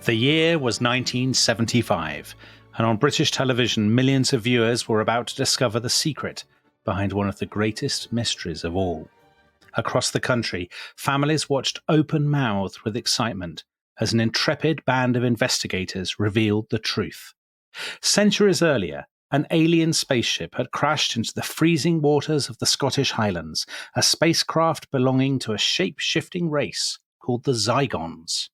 The year was 1975, and on British television, millions of viewers were about to discover the secret behind one of the greatest mysteries of all. Across the country, families watched open-mouthed with excitement as an intrepid band of investigators revealed the truth. Centuries earlier, an alien spaceship had crashed into the freezing waters of the Scottish Highlands, a spacecraft belonging to a shape-shifting race called the Zygons.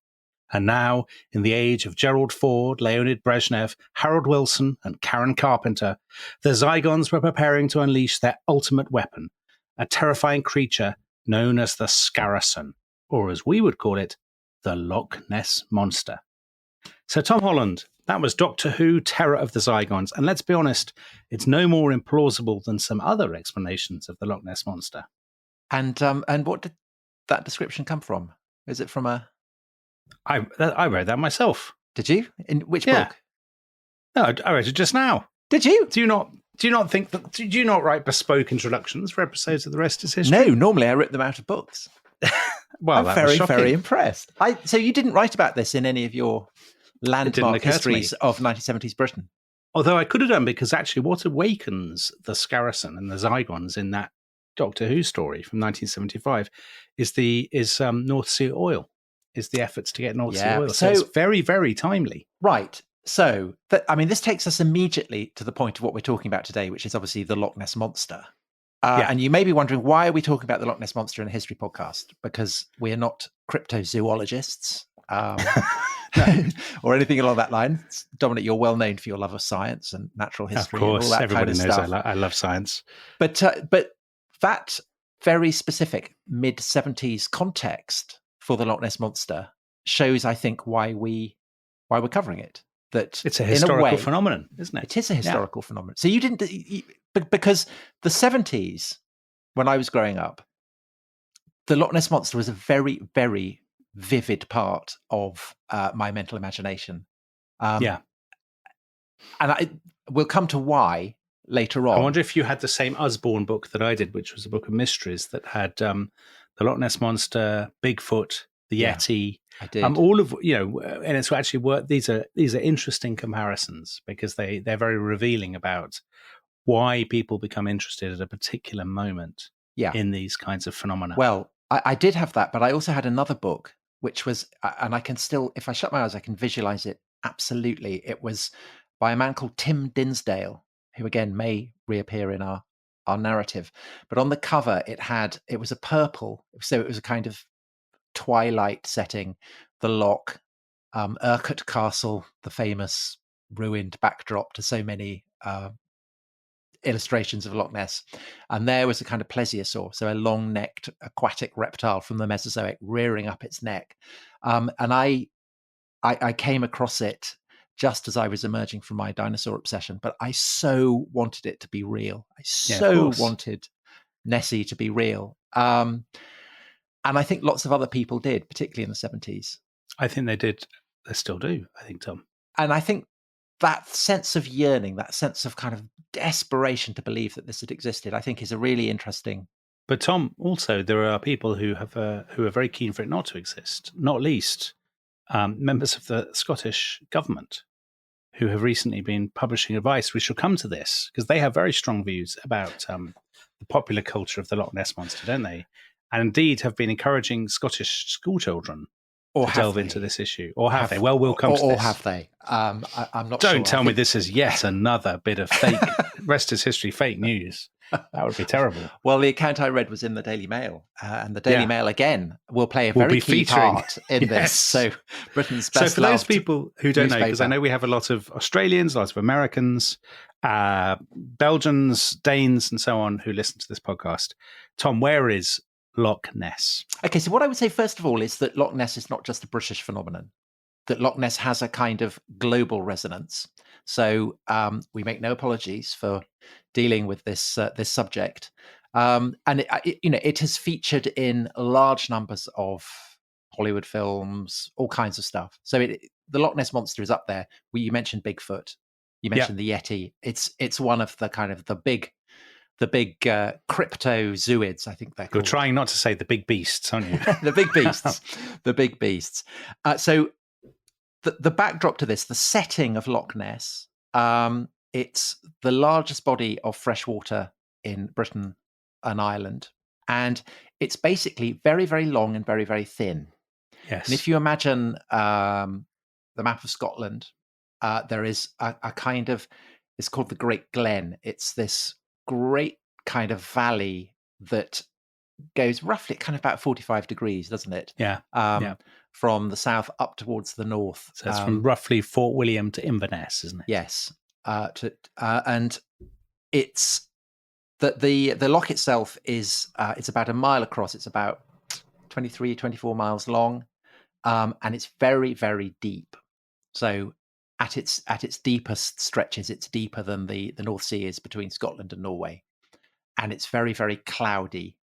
And now, in the age of Gerald Ford, Leonid Brezhnev, Harold Wilson, and Karen Carpenter, the Zygons were preparing to unleash their ultimate weapon, a terrifying creature known as the Scaracen, or as we would call it, the Loch Ness Monster. So, Tom Holland, that was Doctor Who, Terror of the Zygons, and let's be honest, it's no more implausible than some other explanations of the Loch Ness Monster. And what did that description come from? Is it from a... I read that myself. Did you? In which book? No, I read it just now. Did you? Do you not think that? Do you not write bespoke introductions for episodes of The Rest Is History? No, normally I rip them out of books. Well, I'm very impressed. So you didn't write about this in any of your landmark histories of 1970s Britain? Although I could have done, because actually what awakens the Scaracen and the Zygons in that Doctor Who story from 1975 is North Sea oil. Is the efforts to get North Sea oil. So it's very, very timely. Right. So, this takes us immediately to the point of what we're talking about today, which is obviously the Loch Ness Monster. And you may be wondering, why are we talking about the Loch Ness Monster in a history podcast? Because we're not cryptozoologists or anything along that line. Dominic, you're well known for your love of science and natural history. Of course, and all that everybody kind of knows stuff. I love science. But that very specific mid-70s context for the Loch Ness Monster shows, I think, why we're covering it. That it's a historical phenomenon, isn't it? It is a historical phenomenon. So because the 70s, when I was growing up, the Loch Ness Monster was a very, very vivid part of my mental imagination. And we'll come to why later on. I wonder if you had the same Usborne book that I did, which was a book of mysteries that had the Loch Ness Monster, Bigfoot, the Yeti. I did. All of and it's actually these are interesting comparisons because they're very revealing about why people become interested at a particular moment in these kinds of phenomena. Well, I did have that, but I also had another book which was, and I can still, if I shut my eyes, I can visualize it absolutely. It was by a man called Tim Dinsdale, who again may reappear in our narrative. But on the cover, it was a purple, so it was a kind of twilight setting, the loch, Urquhart Castle, the famous ruined backdrop to so many illustrations of Loch Ness, and there was a kind of plesiosaur, so a long-necked aquatic reptile from the Mesozoic rearing up its neck, and I came across it just as I was emerging from my dinosaur obsession, but I so wanted it to be real. I so wanted Nessie to be real. And I think lots of other people did, particularly in the 70s. I think they did. They still do, I think, Tom. And I think that sense of yearning, that sense of kind of desperation to believe that this had existed, I think is a really interesting. But Tom, also, there are people who are very keen for it not to exist, not least members of the Scottish government who have recently been publishing advice. We shall come to this because they have very strong views about the popular culture of the Loch Ness Monster, don't they? And indeed have been encouraging Scottish schoolchildren to delve into this issue. Or have they? Well, we'll come to this. Or have they? I'm not sure. Don't tell me this is yet another bit of fake, Rest Is History fake news. That would be terrible. Well, the account I read was in the Daily Mail, and the Daily Mail, again, will play a very key part in this. So Britain's best loved. So for those people who don't know, because I know we have a lot of Australians, lots of Americans, Belgians, Danes, and so on who listen to this podcast. Tom, where is Loch Ness? Okay, so what I would say first of all is that Loch Ness is not just a British phenomenon, that Loch Ness has a kind of global resonance. So we make no apologies for dealing with this subject, and it has featured in large numbers of Hollywood films, all kinds of stuff. So the Loch Ness Monster is up there. You mentioned Bigfoot, you mentioned the Yeti. It's one of the kind of the big cryptozooids, I think they're called. You're trying not to say the big beasts, aren't you? The big beasts. The big beasts. So the backdrop to this, the setting of Loch Ness, it's the largest body of fresh water in Britain and Ireland. And it's basically very, very long and very, very thin. Yes. And if you imagine the map of Scotland, there is a kind of, it's called the Great Glen. It's this great kind of valley that goes roughly kind of about 45 degrees, doesn't it? Yeah. From the south up towards the north. So it's from roughly Fort William to Inverness, isn't it? Yes. And it's the loch itself is it's about a mile across. It's about 23, 24 miles long, and it's very, very deep. So at its deepest stretches, it's deeper than the North Sea is between Scotland and Norway, and it's very, very cloudy.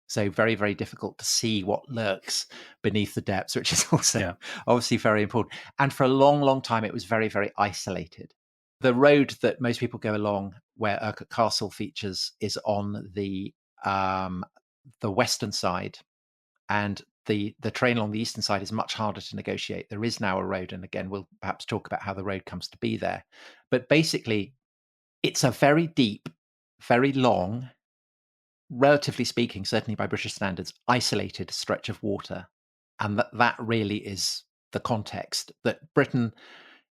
So very, very difficult to see what lurks beneath the depths, which is also obviously very important. And for a long, long time, it was very, very isolated. The road that most people go along, where Urquhart Castle features, is on the western side, and the train along the eastern side is much harder to negotiate. There is now a road, and again, we'll perhaps talk about how the road comes to be there. But basically, it's a very deep, very long, relatively speaking, certainly by British standards, isolated stretch of water. And that really is the context, that Britain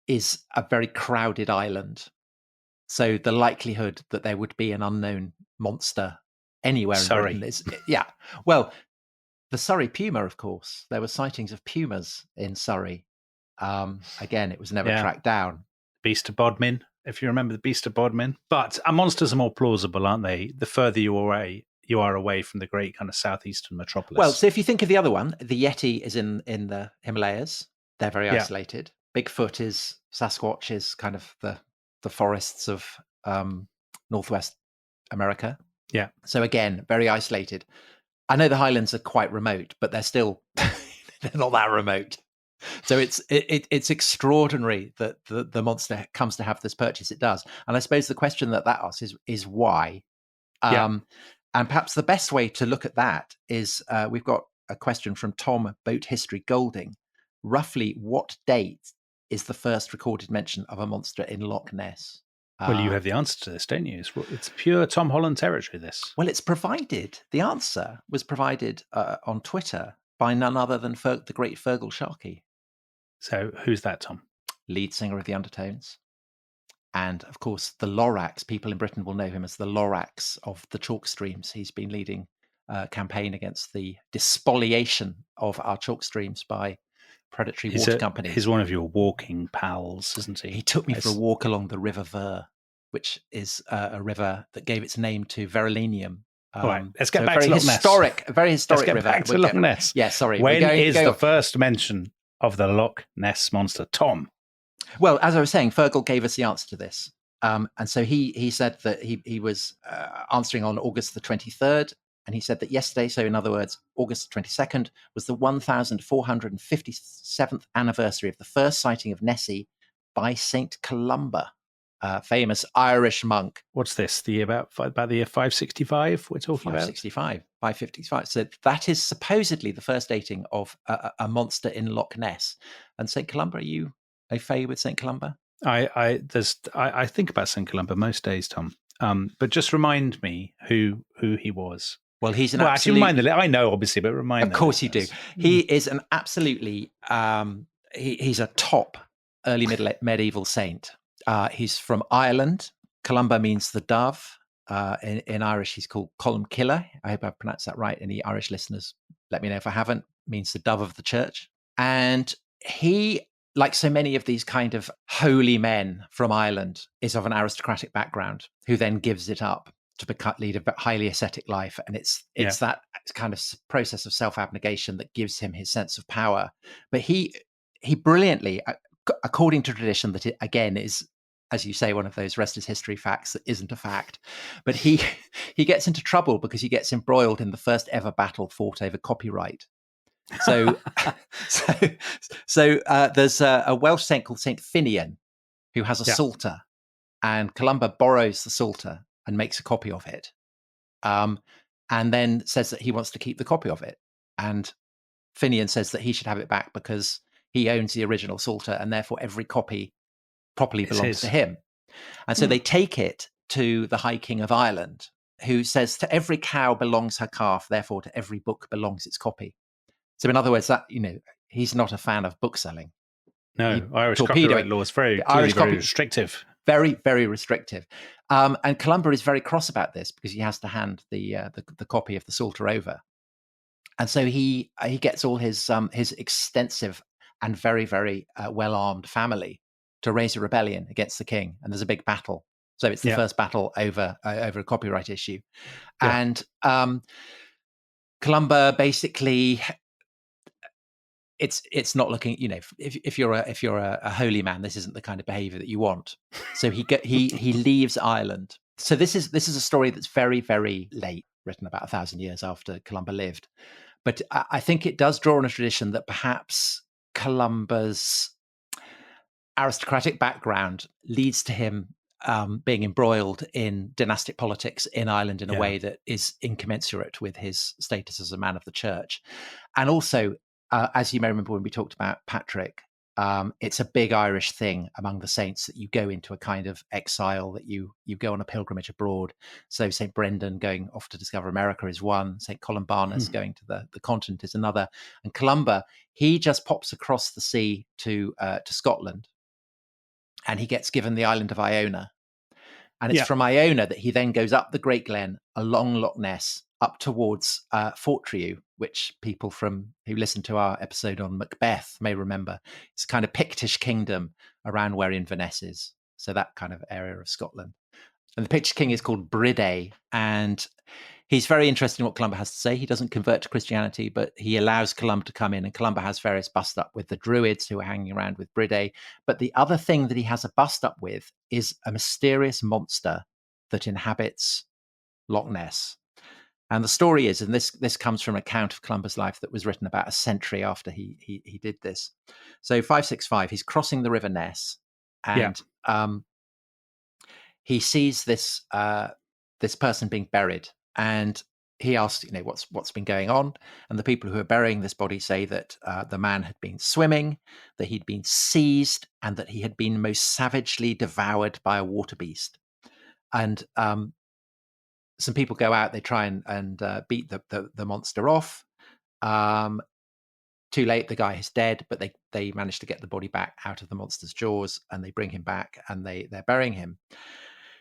is a very crowded island. So the likelihood that there would be an unknown monster anywhere in Britain is, well, the Surrey puma, of course. There were sightings of pumas in Surrey. Again, it was never tracked down. Beast of Bodmin, if you remember the Beast of Bodmin. But monsters are more plausible, aren't they? The further you are away from the great kind of southeastern metropolis. Well, so if you think of the other one, the Yeti is in the Himalayas. They're very isolated. Bigfoot is, Sasquatch is kind of the forests of Northwest America. Yeah. So again, very isolated. I know the Highlands are quite remote, but they're still they're not that remote. So it's extraordinary that the monster comes to have this purchase it does. And I suppose the question that asks is why. And perhaps the best way to look at that is we've got a question from Tom Boat History Golding. Roughly what date is the first recorded mention of a monster in Loch Ness? Well, you have the answer to this, don't you? It's pure Tom Holland territory, this. Well, it's provided. The answer was provided on Twitter by none other than the great Fergal Sharkey. So who's that, Tom? Lead singer of the Undertones. And, of course, the Lorax. People in Britain will know him as the Lorax of the chalk streams. He's been leading a campaign against the despoliation of our chalk streams by predatory water companies. He's one of your walking pals, isn't he? He took me for a walk along the River Ver, which is a river that gave its name to Verulinium. All right, let's get back to Loch Ness. A very historic river. Let's get back to Loch Ness. Yeah, sorry. When is the first mention of the Loch Ness Monster, Tom? Well, as I was saying, Fergal gave us the answer to this. And so he said that he was answering on August the 23rd. And he said that yesterday, so in other words, August 22nd, was the 1457th anniversary of the first sighting of Nessie by St. Columba, famous Irish monk. What's this? The year about the year 565 we're talking 565, 555. So that is supposedly the first dating of a monster in Loch Ness. And St. Columba, are you a fay with St. Columba? I think about St. Columba most days, Tom. But just remind me who he was. Well, he's an actually remind the I know obviously, but remind. Of course you do. He is an absolutely he's a top early medieval saint. He's from Ireland. Columba means the dove. In Irish, he's called Columkilla. I hope I've pronounced that right. Any Irish listeners, let me know if I haven't. Means the dove of the church. And he, like so many of these kind of holy men from Ireland, is of an aristocratic background who then gives it up to lead a highly ascetic life. And it's that kind of process of self-abnegation that gives him his sense of power. But he brilliantly, according to tradition, that it again is, as you say, one of those Rest Is History facts that isn't a fact. But he gets into trouble because he gets embroiled in the first ever battle fought over copyright. So there's a Welsh saint called Saint Finian who has a psalter, and Columba borrows the psalter and makes a copy of it, and then says that he wants to keep the copy of it. And Finian says that he should have it back because he owns the original Psalter, and therefore every copy properly belongs to his. him. And so they take it to the High King of Ireland, who says, to every cow belongs her calf, therefore to every book belongs its copy. So in other words, that, he's not a fan of bookselling. No, Irish torpedoing copyright law is very restrictive. Very, very restrictive. And Columba is very cross about this because he has to hand the copy of the Psalter over. And so he gets all his extensive and very, very well-armed family to raise a rebellion against the king. And there's a big battle. So it's the first battle over a copyright issue. Yeah. And Columba basically, it's not looking, if you're a holy man, this isn't the kind of behavior that you want. So he leaves Ireland. So this is a story that's very, very late, written about 1,000 years after Columba lived. But I think it does draw on a tradition that perhaps Columba's aristocratic background leads to him being embroiled in dynastic politics in Ireland in a way that is incommensurate with his status as a man of the church. And also, as you may remember when we talked about Patrick, it's a big Irish thing among the saints that you go into a kind of exile, that you go on a pilgrimage abroad. So St. Brendan going off to discover America is one, St. Columbanus going to the continent is another. And Columba, he just pops across the sea to Scotland, and he gets given the island of Iona. And it's from Iona that he then goes up the Great Glen, along Loch Ness, up towards Fortriu, which people who listened to our episode on Macbeth may remember. It's kind of Pictish kingdom around where Inverness is. So that kind of area of Scotland. And the Pictish king is called Bride, and he's very interested in what Columba has to say. He doesn't convert to Christianity, but he allows Columba to come in, and Columba has various bust up with the Druids who are hanging around with Bride. But the other thing that he has a bust up with is a mysterious monster that inhabits Loch Ness. And the story is, and this comes from an account of Columba's life that was written about a century after he did this. So 565, he's crossing the River Ness, and he sees this person being buried, and he asks, what's been going on? And the people who are burying this body say that the man had been swimming, that he'd been seized, and that he had been most savagely devoured by a water beast. And some people go out, they try and beat the monster off. Too late, the guy is dead, but they manage to get the body back out of the monster's jaws, and they bring him back, and they're burying him.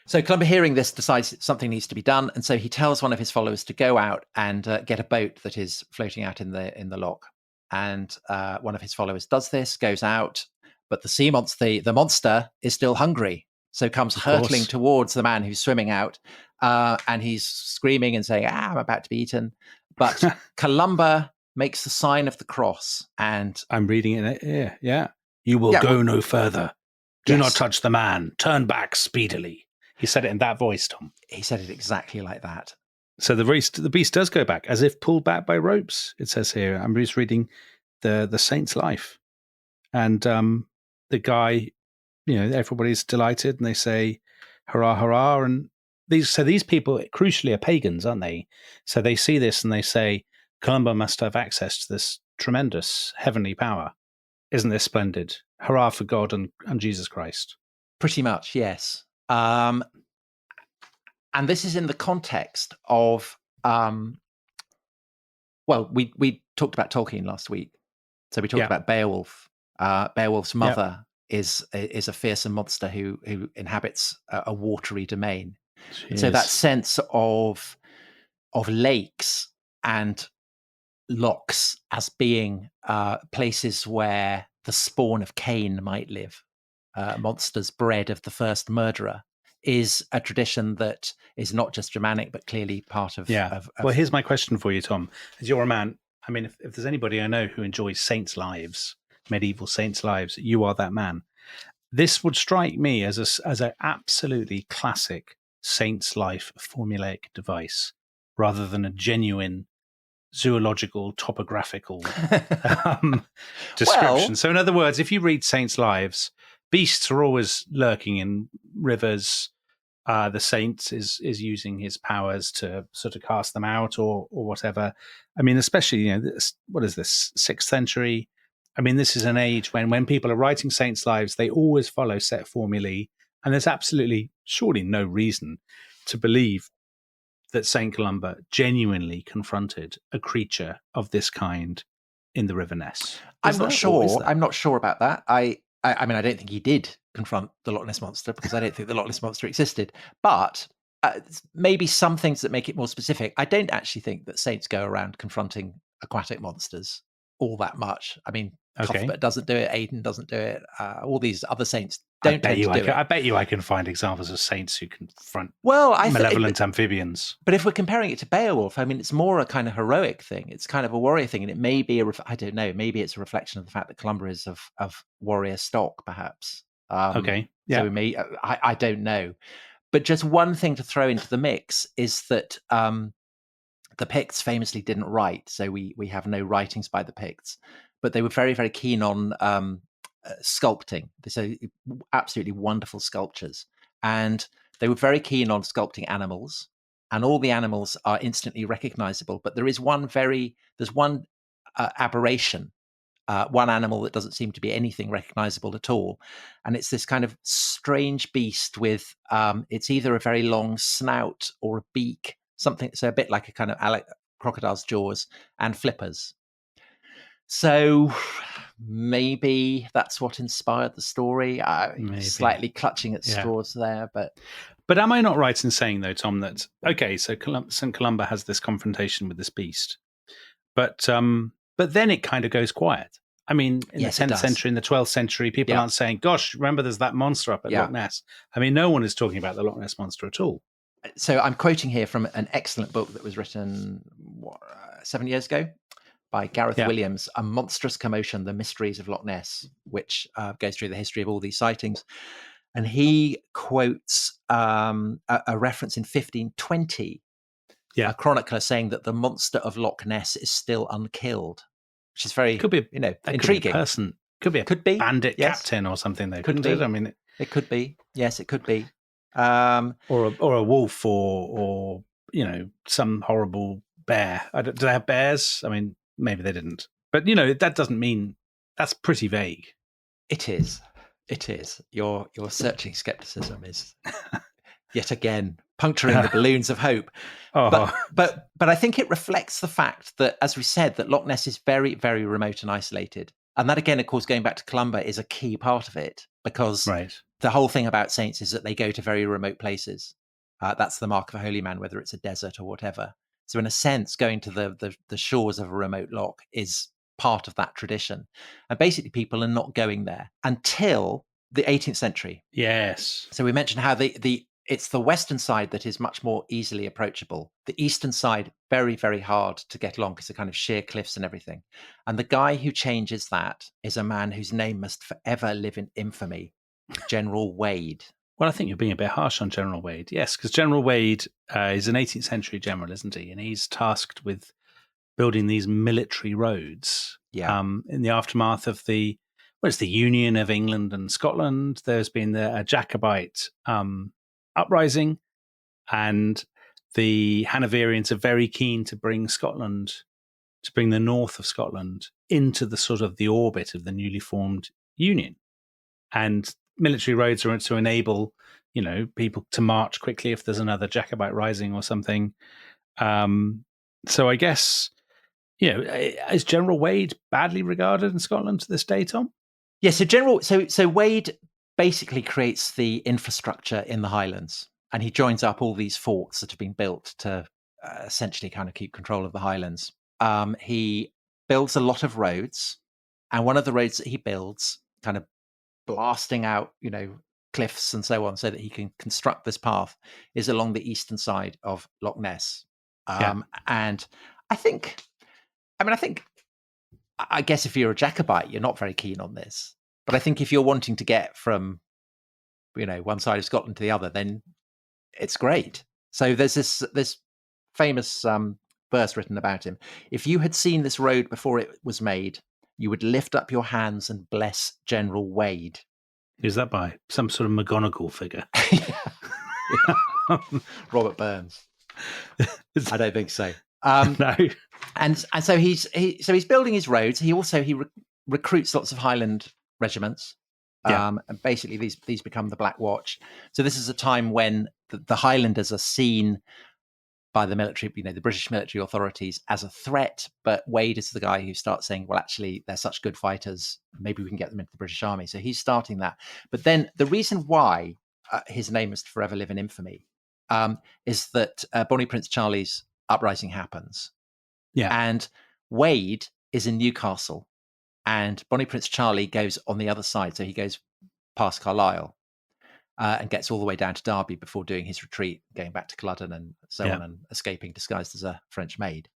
So Columba, hearing this, decides that something needs to be done, and so he tells one of his followers to go out and get a boat that is floating out in the loch. And one of his followers does this, goes out, but the monster is still hungry, so comes hurtling towards the man who's swimming out, and he's screaming and saying, I'm about to be eaten. But Columba makes the sign of the cross, and I'm reading it here. Yeah. You will go no further. Do not touch the man. Turn back speedily. He said it in that voice, Tom. He said it exactly like that. So the beast does go back, as if pulled back by ropes, it says here. I'm just reading the saint's life. And the guy, everybody's delighted, and they say, hurrah, hurrah. And these people, crucially, are pagans, aren't they? So they see this and they say, Columba must have access to this tremendous heavenly power. Isn't this splendid? Hurrah for God and Jesus Christ. Pretty much, yes. And this is in the context of, we talked about Tolkien last week. So we talked about Beowulf. Beowulf's mother is a fearsome monster who inhabits a watery domain. So that sense of lakes and lochs as being places where the spawn of Cain might live, monsters bred of the first murderer, is a tradition that is not just Germanic, but clearly part of... Well, here's my question for you, Tom. As you're a man, I mean, if there's anybody I know who enjoys saints' lives, medieval saints' lives, you are that man. This would strike me as an absolutely classic saint's life formulaic device, rather than a genuine zoological, topographical description. So in other words, if you read saints' lives, beasts are always lurking in rivers. The saint is using his powers to sort of cast them out or whatever. I mean, especially, what is this, 6th century? I mean, this is an age when people are writing saints' lives, they always follow set formulae, and there's absolutely, surely no reason to believe that St. Columba genuinely confronted a creature of this kind in the River Ness. I'm not sure. I'm not sure about that. I mean, I don't think he did confront the Loch Ness Monster, because I don't think the Loch Ness Monster existed. But maybe some things that make it more specific. I don't actually think that saints go around confronting aquatic monsters all that much. I mean, Cuthbert doesn't do it. Aidan doesn't do it. All these other saints don't tend to do it. I bet you I can find examples of saints who confront malevolent amphibians. But if we're comparing it to Beowulf, I mean, it's more a kind of heroic thing. It's kind of a warrior thing, and it may be I don't know. Maybe it's a reflection of the fact that Columba is of warrior stock, perhaps. Yeah. So we may. I don't know. But just one thing to throw into the mix is that the Picts famously didn't write, so we have no writings by the Picts, but they were very, very keen on sculpting. They're absolutely wonderful sculptures, and they were very keen on sculpting animals, and all the animals are instantly recognizable. But there's one aberration, one animal that doesn't seem to be anything recognizable at all, and it's this kind of strange beast with it's either a very long snout or a beak, something so a bit like a kind of crocodile's jaws and flippers. So maybe that's what inspired the story. Slightly clutching at straws there, but am I not right in saying, though, Tom, that so St. Columba has this confrontation with this beast, but then it kind of goes quiet. I mean, in the 10th century, in the 12th century, people aren't saying, "Gosh, remember there's that monster up at Loch Ness." I mean, no one is talking about the Loch Ness Monster at all. So I'm quoting here from an excellent book that was written 7 years ago by Gareth Williams, A Monstrous Commotion, The Mysteries of Loch Ness, which goes through the history of all these sightings. And he quotes a reference in 1520, a chronicler saying that the monster of Loch Ness is still unkilled, which is very intriguing. Could be a bandit captain or something, though. Couldn't it? I mean, it could be. Yes, it could be. Or a wolf, or some horrible bear. Do they have bears? I mean, maybe they didn't, but that doesn't mean, that's pretty vague. It is. Your searching skepticism is yet again puncturing the balloons of hope. But I think it reflects the fact that, as we said, that Loch Ness is very, very remote and isolated, and that again, of course, going back to Columba, is a key part of it, because the whole thing about saints is that they go to very remote places. That's the mark of a holy man, whether it's a desert or whatever. So in a sense, going to the shores of a remote loch is part of that tradition. And basically people are not going there until the 18th century. Yes. So we mentioned how it's the western side that is much more easily approachable. The eastern side, very, very hard to get along because of kind of sheer cliffs and everything. And the guy who changes that is a man whose name must forever live in infamy, General Wade. Well, I think you're being a bit harsh on General Wade. Yes, because General Wade is an 18th century general, isn't he? And he's tasked with building these military roads. In the aftermath of the Union of England and Scotland. There's been a Jacobite uprising, and the Hanoverians are very keen to bring the north of Scotland into the sort of the orbit of the newly formed Union. And military roads are to enable, people to march quickly if there's another Jacobite rising or something. So I guess, is General Wade badly regarded in Scotland to this day, Tom? Yeah, so Wade basically creates the infrastructure in the Highlands, and he joins up all these forts that have been built to essentially kind of keep control of the Highlands. He builds a lot of roads, and one of the roads that he builds, kind of blasting out, cliffs and so on, so that he can construct this path, is along the eastern side of Loch Ness. And I guess if you're a Jacobite, you're not very keen on this. But I think if you're wanting to get from, one side of Scotland to the other, then it's great. So there's this famous verse written about him. If you had seen this road before it was made, you would lift up your hands and bless General Wade. Is that by some sort of McGonagall figure? Robert Burns. I don't think so. No. And so he's building his roads. He recruits lots of Highland regiments. Yeah. And basically these become the Black Watch. So this is a time when the Highlanders are seen by the military, the British military authorities, as a threat. But Wade is the guy who starts saying, well, actually, they're such good fighters. Maybe we can get them into the British Army. So he's starting that. But then the reason why his name is to forever live in infamy is that Bonnie Prince Charlie's uprising happens. Yeah. And Wade is in Newcastle and Bonnie Prince Charlie goes on the other side. So he goes past Carlisle. And gets all the way down to Derby before doing his retreat, going back to Culloden and so on, and escaping disguised as a French maid.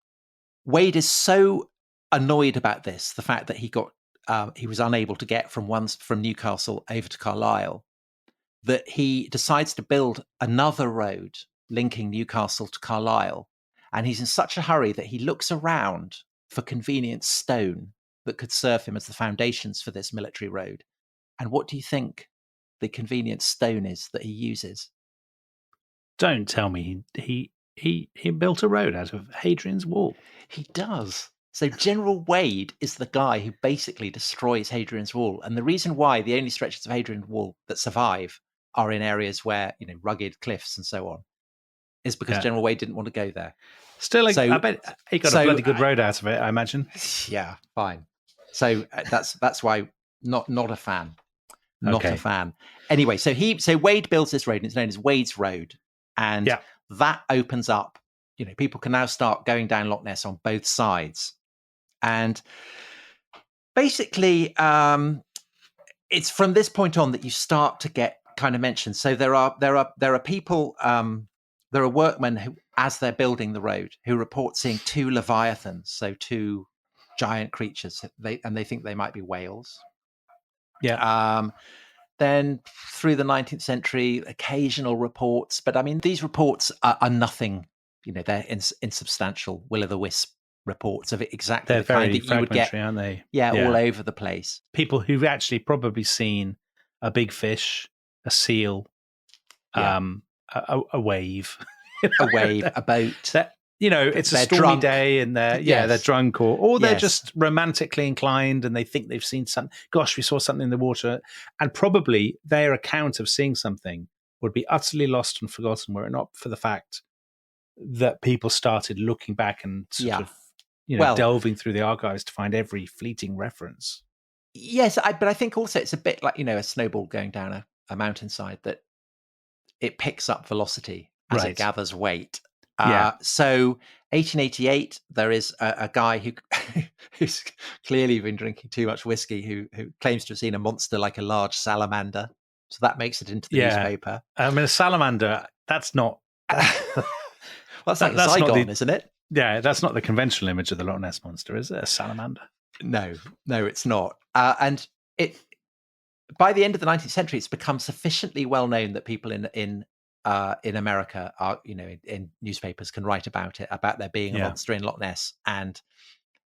Wade is so annoyed about this, the fact that he was unable to get from Newcastle over to Carlisle, that he decides to build another road linking Newcastle to Carlisle. And he's in such a hurry that he looks around for convenient stone that could serve him as the foundations for this military road. And what do you think the convenient stone is that he uses? Don't tell me he built a road out of Hadrian's Wall. He does. So General Wade is the guy who basically destroys Hadrian's Wall. And the reason why the only stretches of Hadrian's Wall that survive are in areas where, rugged cliffs and so on, is because General Wade didn't want to go there. Still, I bet he got a bloody good road out of it, I imagine. Yeah, fine. So that's why not a fan. Not a fan. Anyway, so Wade builds this road, and it's known as Wade's Road, and that opens up. People can now start going down Loch Ness on both sides, and basically, it's from this point on that you start to get kind of mentioned. So there are people, there are workmen who, as they're building the road, who report seeing two leviathans, so two giant creatures. They think they might be whales. Yeah. Then through the 19th century, occasional reports, but I mean, these reports are nothing. They're insubstantial, will-o'-the-wisp reports of exactly the kind that you would get, aren't they? Yeah, all over the place. People who've actually probably seen a big fish, a seal, a wave, a boat. It's a stormy drunk. Day and they're drunk or they're just romantically inclined and they think they've seen something. Gosh, we saw something in the water. And probably their account of seeing something would be utterly lost and forgotten were it not for the fact that people started looking back and sort of, delving through the archives to find every fleeting reference. Yes, but I think also it's a bit like, a snowball going down a mountainside, that it picks up velocity as it gathers weight. So 1888, there is a guy who's clearly been drinking too much whiskey who claims to have seen a monster like a large salamander. So that makes it into the newspaper. I mean, a salamander, that's not... well, that's like a Zygon, isn't it? Yeah, that's not the conventional image of the Loch Ness Monster, is it? A salamander? No, it's not. And by the end of the 19th century, it's become sufficiently well known that people in America are, in newspapers can write about it, about there being a monster in Loch Ness, and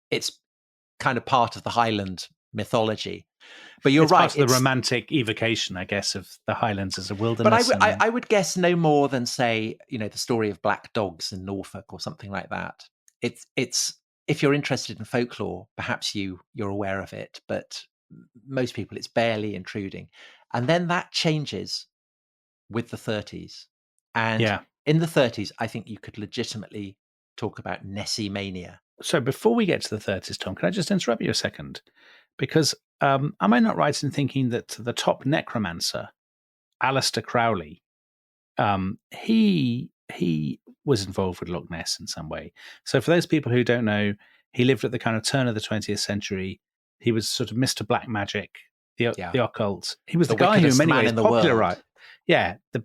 it's kind of part of the Highland mythology. But you're right, part of the romantic evocation, I guess, of the Highlands as a wilderness. But I would guess no more than, say, the story of black dogs in Norfolk or something like that. It's if you're interested in folklore, perhaps you're aware of it, but most people, it's barely intruding. And then that changes with the 30s. And in the 30s, I think you could legitimately talk about Nessie mania. So before we get to the 30s, Tom, can I just interrupt you a second? Because am I not right in thinking that the top necromancer, Aleister Crowley, he was involved with Loch Ness in some way. So for those people who don't know, he lived at the kind of turn of the 20th century. He was sort of Mr. Black Magic, the occult. He was the guy who in many ways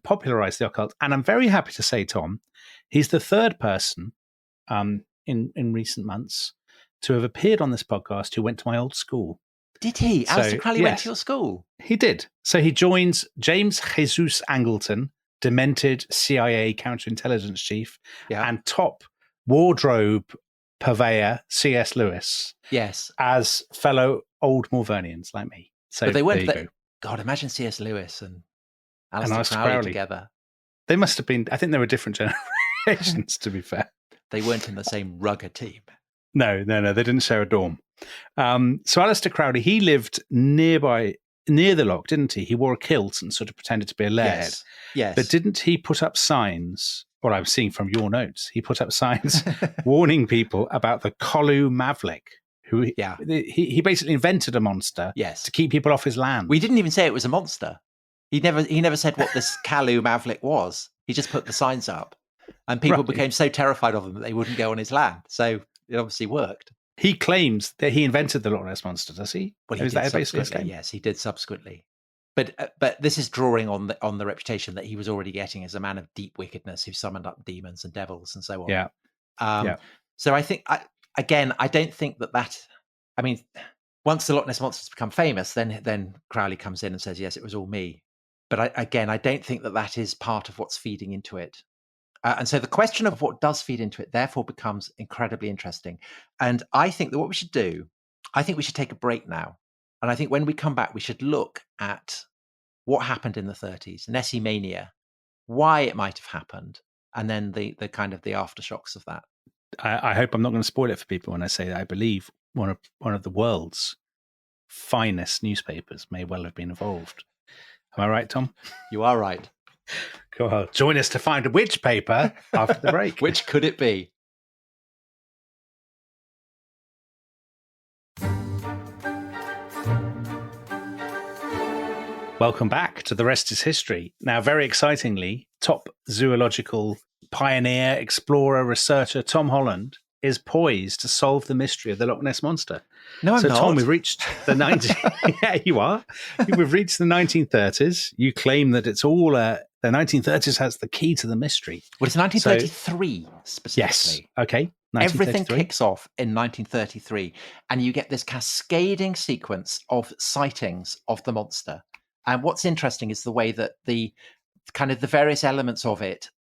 popularized the occult. And I'm very happy to say, Tom, he's the third person in recent months to have appeared on this podcast who went to my old school. Did he? Aleister Crowley went to your school? He did. So he joins James Jesus Angleton, demented CIA counterintelligence chief, and top wardrobe purveyor C.S. Lewis. Yes. As fellow old Malvernians like me. So but they weren't. God, imagine C.S. Lewis and Aleister Crowley together. They must have been. I think they were different generations, to be fair. They weren't in the same rugger team. No, they didn't share a dorm. So Alistair Crowley, he lived near the loch, didn't he? He wore a kilt and sort of pretended to be a laird. Yes. But didn't he put up signs? What I'm seeing from your notes, he put up signs warning people about the Columba Maverick, who he basically invented a monster to keep people off his land. We didn't even say it was a monster. He never said what this Columba Maverick was. He just put the signs up, and people became so terrified of him that they wouldn't go on his land. So it obviously worked. He claims that he invented the Loch Ness Monster, does he? Well, he did subsequently. Yes, he did subsequently. But this is drawing on the reputation that he was already getting as a man of deep wickedness who summoned up demons and devils and so on. Yeah. So I think I don't think that. I mean, once the Loch Ness Monster's become famous, then Crowley comes in and says, "Yes, it was all me." But I don't think that is part of what's feeding into it. And so the question of what does feed into it, therefore, becomes incredibly interesting. And I think that what we should do, I think we should take a break now. And I think when we come back, we should look at what happened in the 30s, Nessie mania, why it might have happened, and then the kind of the aftershocks of that. I hope I'm not going to spoil it for people when I say that I believe one of the world's finest newspapers may well have been involved. Am I right, Tom? You are right. Go on. Join us to find which paper after the break. Which could it be? Welcome back to The Rest is History. Now, very excitingly, top zoological pioneer, explorer, researcher Tom Holland is poised to solve the mystery of the Loch Ness Monster. No, I'm not. Tom, we've reached the 19... Yeah, you are. We've reached the 1930s. You claim that it's all... the 1930s has the key to the mystery. Well, it's 1933 specifically. Yes. Okay. Everything kicks off in 1933, and you get this cascading sequence of sightings of the monster. And what's interesting is the way that the various elements of it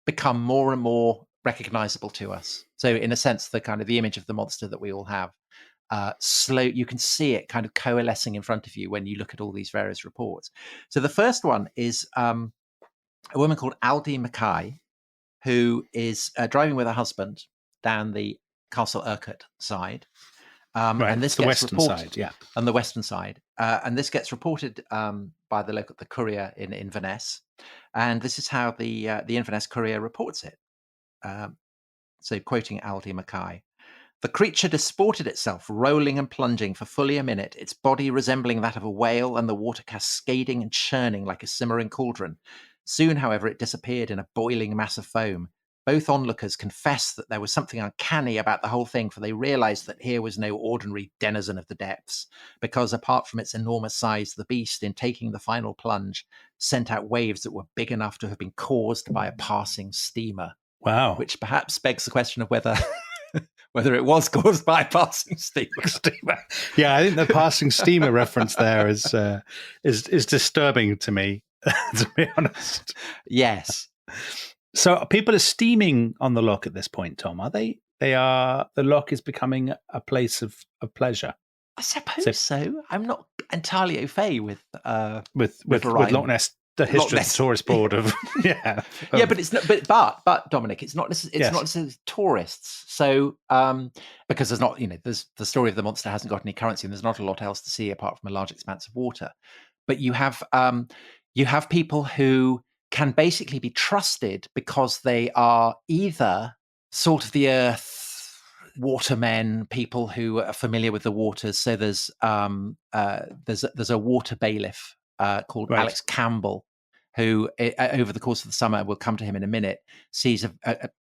become more and more recognizable to us. So in a sense, the image of the monster that we all have, you can see it kind of coalescing in front of you when you look at all these various reports. So the first one is a woman called Aldie Mackay, who is driving with her husband down the Castle Urquhart side. And this gets the western side, yeah. On the western side. And this gets reported by the Courier in Inverness. And this is how the Inverness Courier reports it. So quoting Aldie Mackay. The creature disported itself, rolling and plunging for fully a minute, its body resembling that of a whale and the water cascading and churning like a simmering cauldron. Soon, however, it disappeared in a boiling mass of foam. Both onlookers confessed that there was something uncanny about the whole thing, for they realized that here was no ordinary denizen of the depths, because apart from its enormous size, the beast, in taking the final plunge, sent out waves that were big enough to have been caused by a passing steamer. Wow. Which perhaps begs the question of whether it was caused by a passing steamer. Yeah, I think the passing steamer reference there is disturbing to me, to be honest. Yes. So people are steaming on the loch at this point, Tom, are they? The loch is becoming a place of pleasure. I suppose so. I'm not entirely au fait with Loch Ness, the history of the tourist board of yeah, but it's not. But Dominic, it's not necessarily tourists. So because there's not, there's the story of the monster hasn't got any currency, and there's not a lot else to see apart from a large expanse of water. But you have people who can basically be trusted because they are either salt of the earth watermen, people who are familiar with the waters. So there's a water bailiff called Alex Campbell, who over the course of the summer, we'll come to him in a minute, sees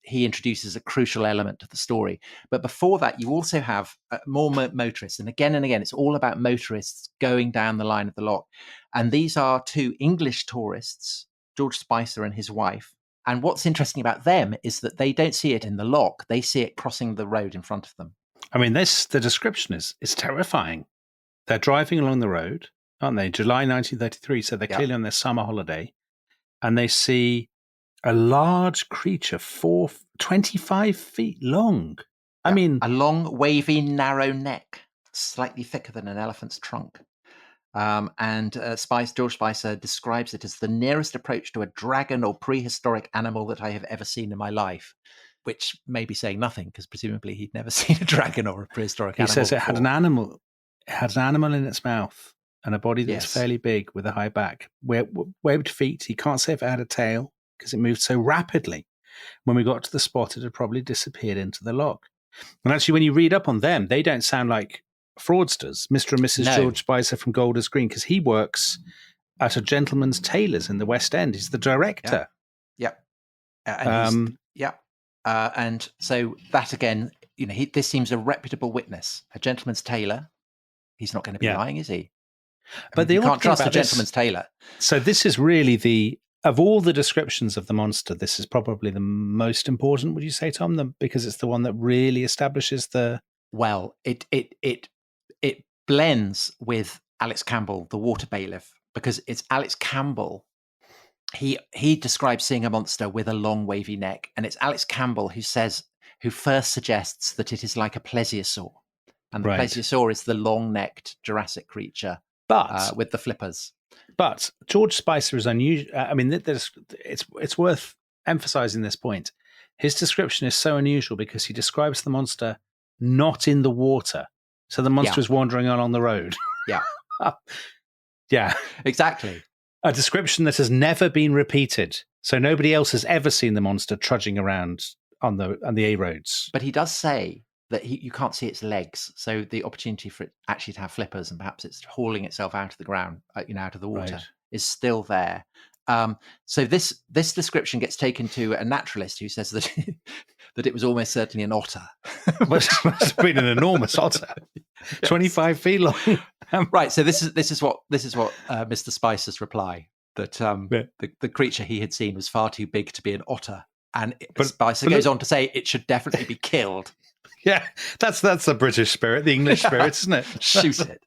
he introduces a crucial element to the story. But before that, you also have more motorists. And again, it's all about motorists going down the line of the loch. And these are two English tourists, George Spicer and his wife. And what's interesting about them is that they don't see it in the loch. They see it crossing the road in front of them. I mean, the description is terrifying. They're driving along the road, aren't they? July 1933, so they're clearly on their summer holiday. And they see a large creature, 25 feet long. I mean, a long, wavy, narrow neck, slightly thicker than an elephant's trunk. And George Spicer describes it as the nearest approach to a dragon or prehistoric animal that I have ever seen in my life. which may be saying nothing because presumably he'd never seen a dragon or a prehistoric animal. He says it before. had an animal. It had an animal in its mouth and a body that's fairly big with a high back, webbed feet. He can't say if it had a tail because it moved so rapidly. When we got to the spot, it had probably disappeared into the loch. And actually, when you read up on them, they don't sound like fraudsters. Mr. and Mrs. George Spicer from Golders Green, because he works at a gentleman's tailor's in the West End. He's the director. Yeah. And and so that again, this seems a reputable witness, a gentleman's tailor. He's not going to be lying, is he? But you can't trust a gentleman's tailor. So this is really of all the descriptions of the monster, this is probably the most important, would you say, Tom? Because it's the one that really establishes the... Well, it blends with Alex Campbell, the water bailiff, because it's Alex Campbell. He describes seeing a monster with a long wavy neck, and it's Alex Campbell who first suggests that it is like a plesiosaur. And the plesiosaur is the long-necked Jurassic creature with the flippers. But George Spicer is unusual. I mean, it's worth emphasizing this point. His description is so unusual because he describes the monster not in the water. So the monster is wandering along the road. Yeah. Yeah. Exactly. A description that has never been repeated. So nobody else has ever seen the monster trudging around on the A roads. But he does say that you can't see its legs, so the opportunity for it actually to have flippers and perhaps it's hauling itself out of the ground, out of the water, is still there. So this description gets taken to a naturalist who says that that it was almost certainly an otter. must have been an enormous otter, 25 feet long. Right. So this is what Mr. Spicer's reply, that the creature he had seen was far too big to be an otter, and Spicer goes on to say it should definitely be killed. Yeah, that's the British spirit, the English spirit, isn't it? Shoot it.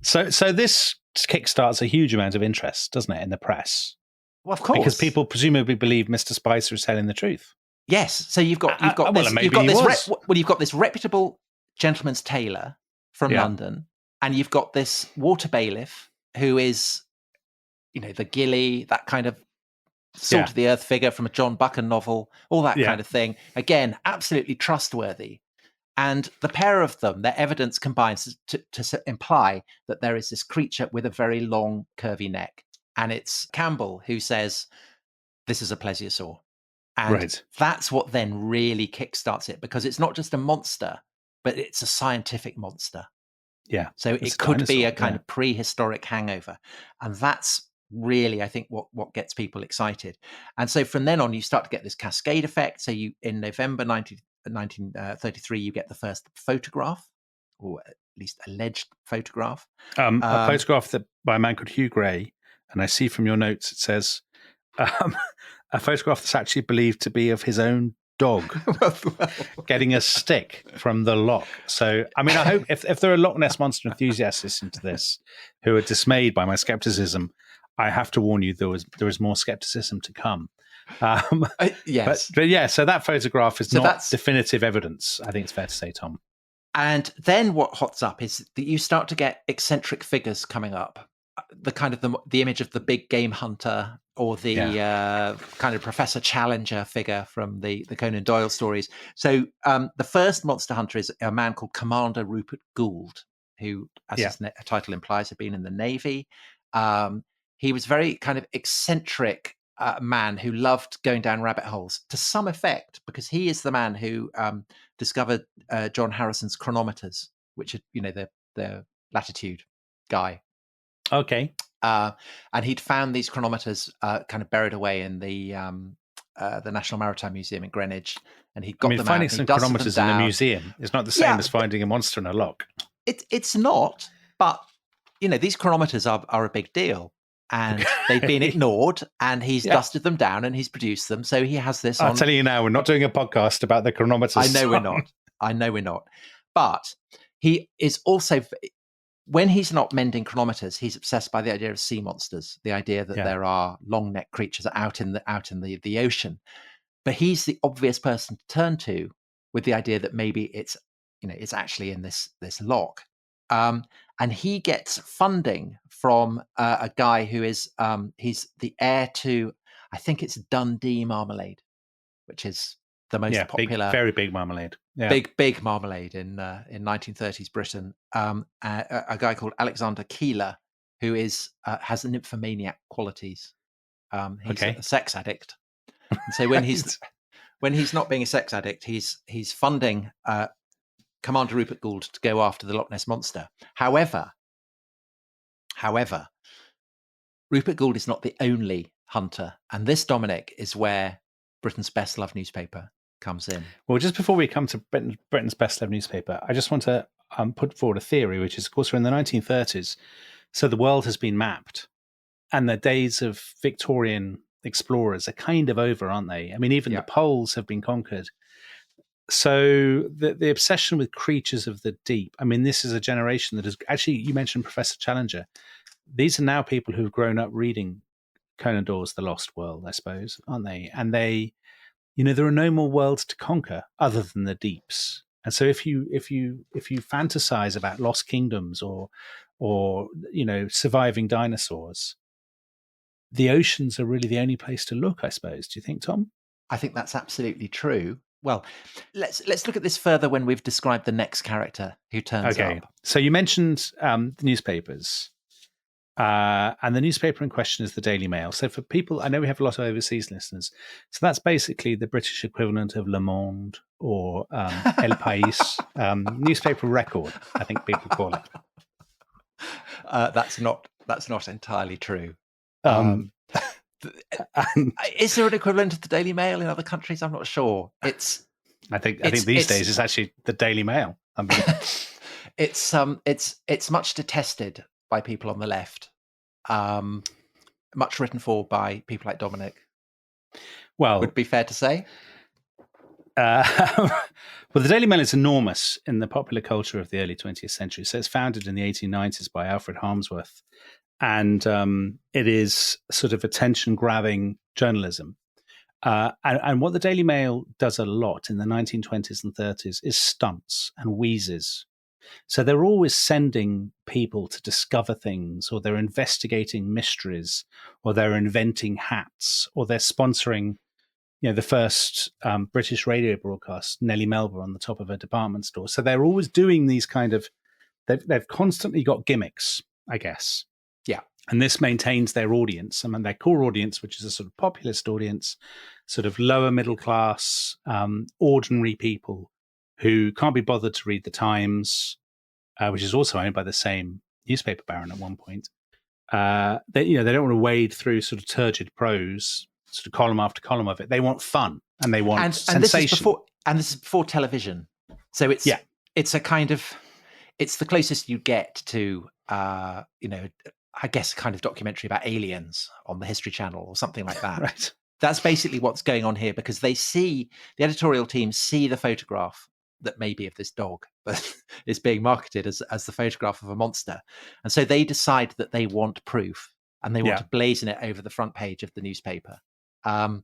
So this kickstarts a huge amount of interest, doesn't it, in the press? Well, of course, because people presumably believe Mr. Spicer is telling the truth. Yes. So you've got this reputable gentleman's tailor from London, and you've got this water bailiff who is, the gilly, that kind of salt of the earth figure from a John Buchan novel, all that kind of thing. Again, absolutely trustworthy. And the pair of them, their evidence combines to imply that there is this creature with a very long, curvy neck. And it's Campbell who says, this is a plesiosaur. And that's what then really kickstarts it, because it's not just a monster, but it's a scientific monster. Yeah. So it could be a kind of prehistoric hangover. And that's really, I think, what gets people excited. And so from then on, you start to get this cascade effect. So in November 1933, you get the first photograph, or at least alleged photograph. A photograph by a man called Hugh Gray. And I see from your notes, it says a photograph that's actually believed to be of his own dog getting a stick from the loch. So, I mean, I hope if there are Loch Ness Monster enthusiasts listening to this who are dismayed by my skepticism, I have to warn you, there is more skepticism to come. Yes. But yeah, so that photograph is not definitive evidence, I think it's fair to say, Tom. And then what hots up is that you start to get eccentric figures coming up. The kind of the image of the big game hunter, or the kind of Professor Challenger figure from the Conan Doyle stories. So the first monster hunter is a man called Commander Rupert Gould, who, as his title implies, had been in the Navy. He was very kind of eccentric man who loved going down rabbit holes to some effect, because he is the man who discovered John Harrison's chronometers, which are, the latitude guy. Okay. And he'd found these chronometers kind of buried away in the National Maritime Museum in Greenwich, and he got them finding out. Some chronometers in a museum is not the same as finding a monster in a loch. It's not, but these chronometers are a big deal, and they've been ignored, and he's dusted them down and he's produced them. So he has this. I'm telling you now, we're not doing a podcast about the chronometers. I know we're not. But he is also, when he's not mending chronometers, he's obsessed by the idea of sea monsters, the idea that there are long-necked creatures out in the ocean. But he's the obvious person to turn to with the idea that maybe it's actually in this loch. And he gets funding from a guy who is he's the heir to, I think it's Dundee Marmalade. which is the most popular, very big marmalade. Yeah. Big marmalade in 1930s Britain. A guy called Alexander Keeler, who is has nymphomaniac qualities. He's a sex addict, and so when he's not being a sex addict, he's funding Commander Rupert Gould to go after the Loch Ness Monster. However, Rupert Gould is not the only hunter, and this, Dominic, is where Britain's best loved newspaper comes in. Well, just before we come to Britain's best loved newspaper, I just want to put forward a theory, which is, of course, we're in the 1930s, so the world has been mapped, and the days of Victorian explorers are kind of over, aren't they? I mean, even the poles have been conquered. So the obsession with creatures of the deep, I mean, this is a generation that is actually, you mentioned Professor Challenger. These are now people who've grown up reading Conan Doyle's The Lost World, I suppose, aren't they? And they, there are no more worlds to conquer other than the deeps. And so if you fantasize about lost kingdoms or surviving dinosaurs, the oceans are really the only place to look, I suppose. Do you think, Tom? I think that's absolutely true. Well, let's look at this further when we've described the next character who turns up. So you mentioned the newspapers. And the newspaper in question is the Daily Mail. So for people, I know we have a lot of overseas listeners. So that's basically the British equivalent of Le Monde or El País, newspaper record, I think people call it. That's not entirely true. Is there an equivalent of the Daily Mail in other countries? I'm not sure. I think these days it's actually the Daily Mail. I mean, it's much detested by people on the left, much written for by people like Dominic. Well, would be fair to say. Well, the Daily Mail is enormous in the popular culture of the early 20th century. So it's founded in the 1890s by Alfred Harmsworth, and it is sort of attention-grabbing journalism. And what the Daily Mail does a lot in the 1920s and 30s is stunts and wheezes. So they're always sending people to discover things, or they're investigating mysteries, or they're inventing hats, or they're sponsoring, the first British radio broadcast, Nellie Melba on the top of a department store. So they're always doing these kind of, they've constantly got gimmicks, I guess. Yeah. And this maintains their audience. I mean, their core audience, which is a sort of populist audience, sort of lower middle class, ordinary people who can't be bothered to read the Times, which is also owned by the same newspaper baron at one point. They don't want to wade through sort of turgid prose, sort of column after column of it. They want fun and they want sensation. This is before television, so it's a kind of, it's the closest you get to I guess a kind of documentary about aliens on the History Channel or something like that. Right. That's basically what's going on here, because the editorial team see the photograph that may be of this dog, but is being marketed as the photograph of a monster. And so they decide that they want proof, and they want to blazon it over the front page of the newspaper. And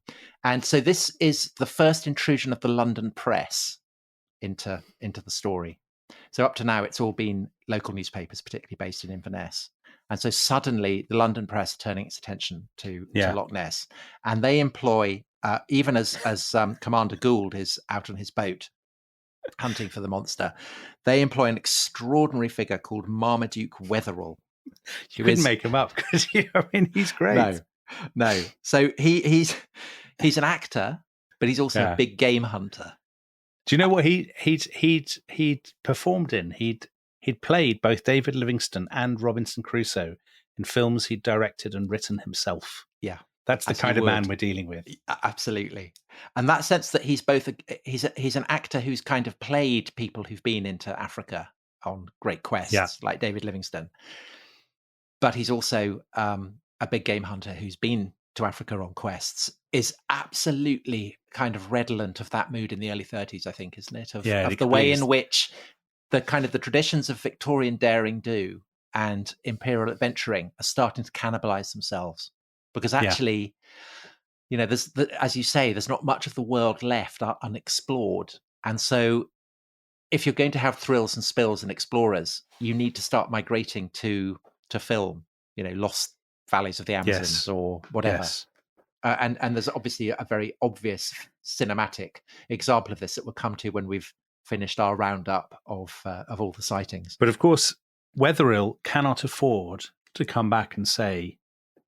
so this is the first intrusion of the London press into the story. So up to now, it's all been local newspapers, particularly based in Inverness. And so suddenly the London press turning its attention to Loch Ness. And they employ, even as Commander Gould is out on his boat hunting for the monster, they employ an extraordinary figure called Marmaduke Wetherell. You couldn't make him up, because he's great. No. So he's an actor, but he's also a big game hunter. Do you know what he'd performed in? He'd played both David Livingstone and Robinson Crusoe in films he'd directed and written himself. Yeah. That's the kind of man we're dealing with. Absolutely. And that sense that he's both he's an actor who's kind of played people who've been into Africa on great quests, like David Livingstone. But he's also a big game hunter who's been to Africa on quests, is absolutely kind of redolent of that mood in the early 30s, I think, isn't it? Of the way in which the kind of the traditions of Victorian daring do and imperial adventuring are starting to cannibalize themselves. Because actually, there's, as you say, there's not much of the world left unexplored. And so if you're going to have thrills and spills and explorers, you need to start migrating to film, lost valleys of the Amazons or whatever. Yes. and there's obviously a very obvious cinematic example of this that we'll come to when we've finished our roundup of all the sightings. But of course, Wetherell cannot afford to come back and say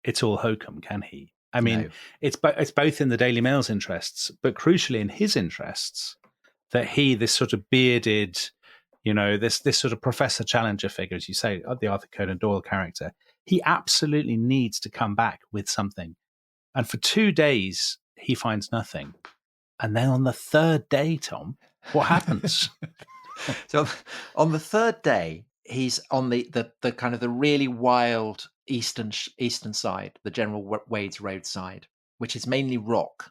it's all hokum, can he? I mean, No. it's both in the Daily Mail's interests, but crucially in his interests, that he, this sort of bearded, this sort of Professor Challenger figure, as you say, the Arthur Conan Doyle character, he absolutely needs to come back with something. And for 2 days, he finds nothing. And then on the third day, Tom, what happens? So on the third day, he's on the kind of the really wild eastern side, the General Wade's Road side, which is mainly rock.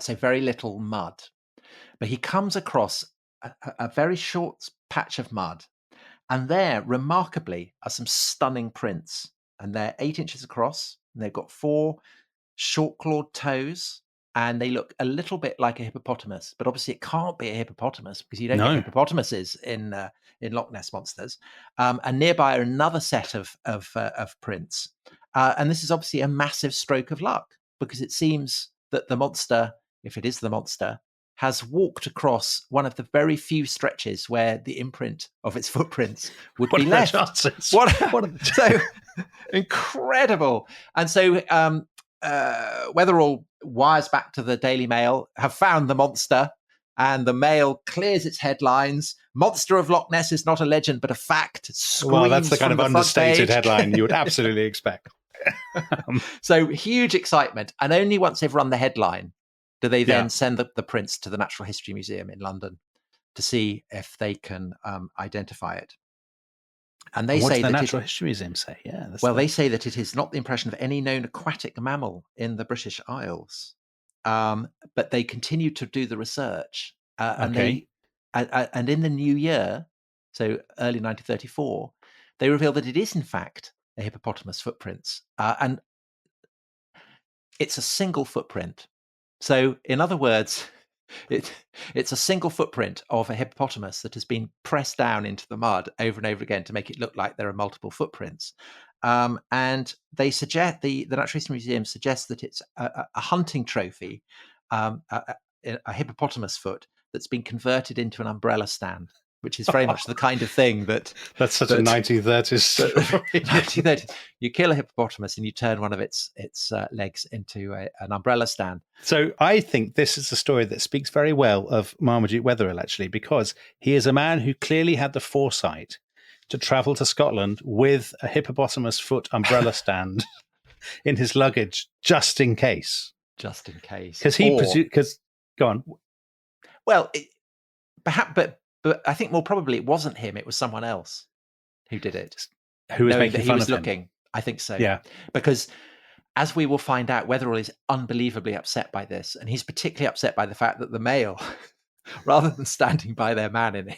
So very little mud. But he comes across a very short patch of mud. And there, remarkably, are some stunning prints. And they're 8 inches across. And they've got 4 short-clawed toes. And they look a little bit like a hippopotamus. But obviously it can't be a hippopotamus because you don't get hippopotamuses in Loch Ness Monsters. And nearby are another set of prints. And this is obviously a massive stroke of luck because it seems that the monster, if it is the monster, has walked across one of the very few stretches where the imprint of its footprints would be left. So incredible. And so Wetherell wires back to the Daily Mail, have found the monster, and the Mail clears its headlines. Monster of Loch Ness is not a legend, but a fact. Well, that's the kind of understated page. headline you would absolutely expect. So huge excitement. And only once they've run the headline do they then send the prints to the Natural History Museum in London to see if they can identify it. And they say the Natural History Museum say? They say that it is not the impression of any known aquatic mammal in the British Isles. But they continue to do the research. And in the new year, so early 1934, they reveal that it is in fact a hippopotamus footprints. And it's a single footprint. So in other words, it's a single footprint of a hippopotamus that has been pressed down into the mud over and over again to make it look like there are multiple footprints. And they suggest, the Natural History Museum suggests that it's a hunting trophy, a hippopotamus foot that's been converted into an umbrella stand, which is very much the kind of thing that's such a 1930s story. 1930s. You kill a hippopotamus and you turn one of its legs into an umbrella stand. So I think this is a story that speaks very well of Marmaduke Wetherell, actually, because he is a man who clearly had the foresight to travel to Scotland with a hippopotamus foot umbrella stand in his luggage, just in case. Just in case. Because go on. Well, perhaps, but I think more probably it wasn't him; it was someone else who did it. Who was making fun of him? Looking. I think so. Yeah, because as we will find out, Wetherell is unbelievably upset by this, and he's particularly upset by the fact that the Mail, rather than standing by their man in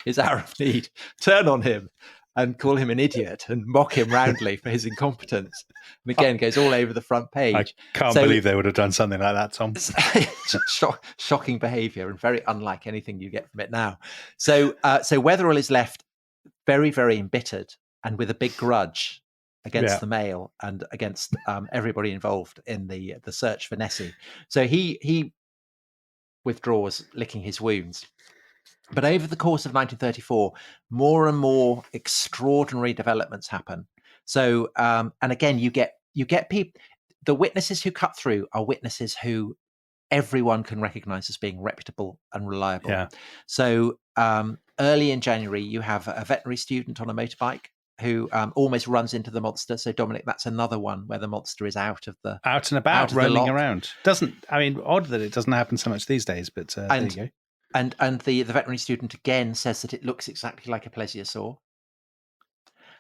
his hour of need, turn on him and call him an idiot and mock him roundly for his incompetence. And again, goes all over the front page. I can't believe they would have done something like that, Tom. Shocking behaviour and very unlike anything you get from it now. So Wetherell is left very, very embittered and with a big grudge against the Mail and against everybody involved in the search for Nessie. So he withdraws, licking his wounds. But over the course of 1934, more and more extraordinary developments happen. So, and again, you get people. The witnesses who cut through are witnesses who everyone can recognize as being reputable and reliable. Yeah. So, early in January, you have a veterinary student on a motorbike who almost runs into the monster. So, Dominic, that's another one where the monster is out and about, roaming around. Odd that it doesn't happen so much these days, but there you go. And the veterinary student again says that it looks exactly like a plesiosaur.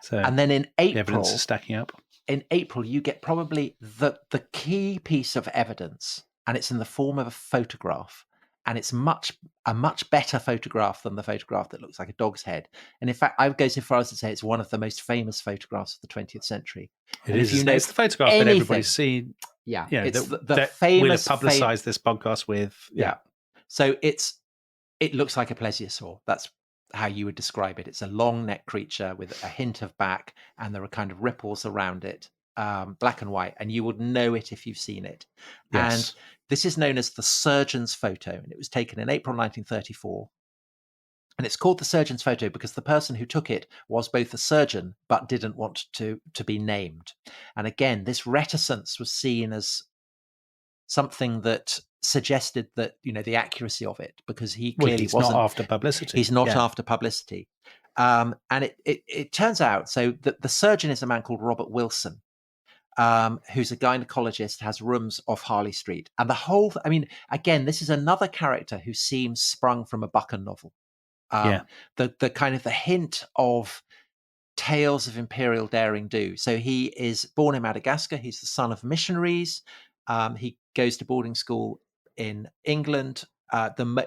So, and then in April, the evidence is stacking up. In April, you get probably the key piece of evidence, and it's in the form of a photograph, and it's a much better photograph than the photograph that looks like a dog's head. And in fact, I would go so far as to say it's one of the most famous photographs of the 20th century. It's the photograph that everybody's seen. Yeah, it's the famous. We'll have publicised this podcast with. Yeah. So it looks like a plesiosaur. That's how you would describe it. It's a long neck creature with a hint of back, and there are kind of ripples around it. black and white, and you would know it if you've seen it. Yes. And this is known as the surgeon's photo, and it was taken in April 1934. And it's called the surgeon's photo because the person who took it was both a surgeon but didn't want to be named. And again, this reticence was seen as something that suggested that, the accuracy of it, because he clearly wasn't. Not after publicity. He's not after publicity. And it turns out, so that the surgeon is a man called Robert Wilson, who's a gynecologist, has rooms off Harley Street. And the whole, again, this is another character who seems sprung from a Buchan novel. The kind of the hint of tales of imperial daring do. So he is born in Madagascar. He's the son of missionaries. He goes to boarding school in England.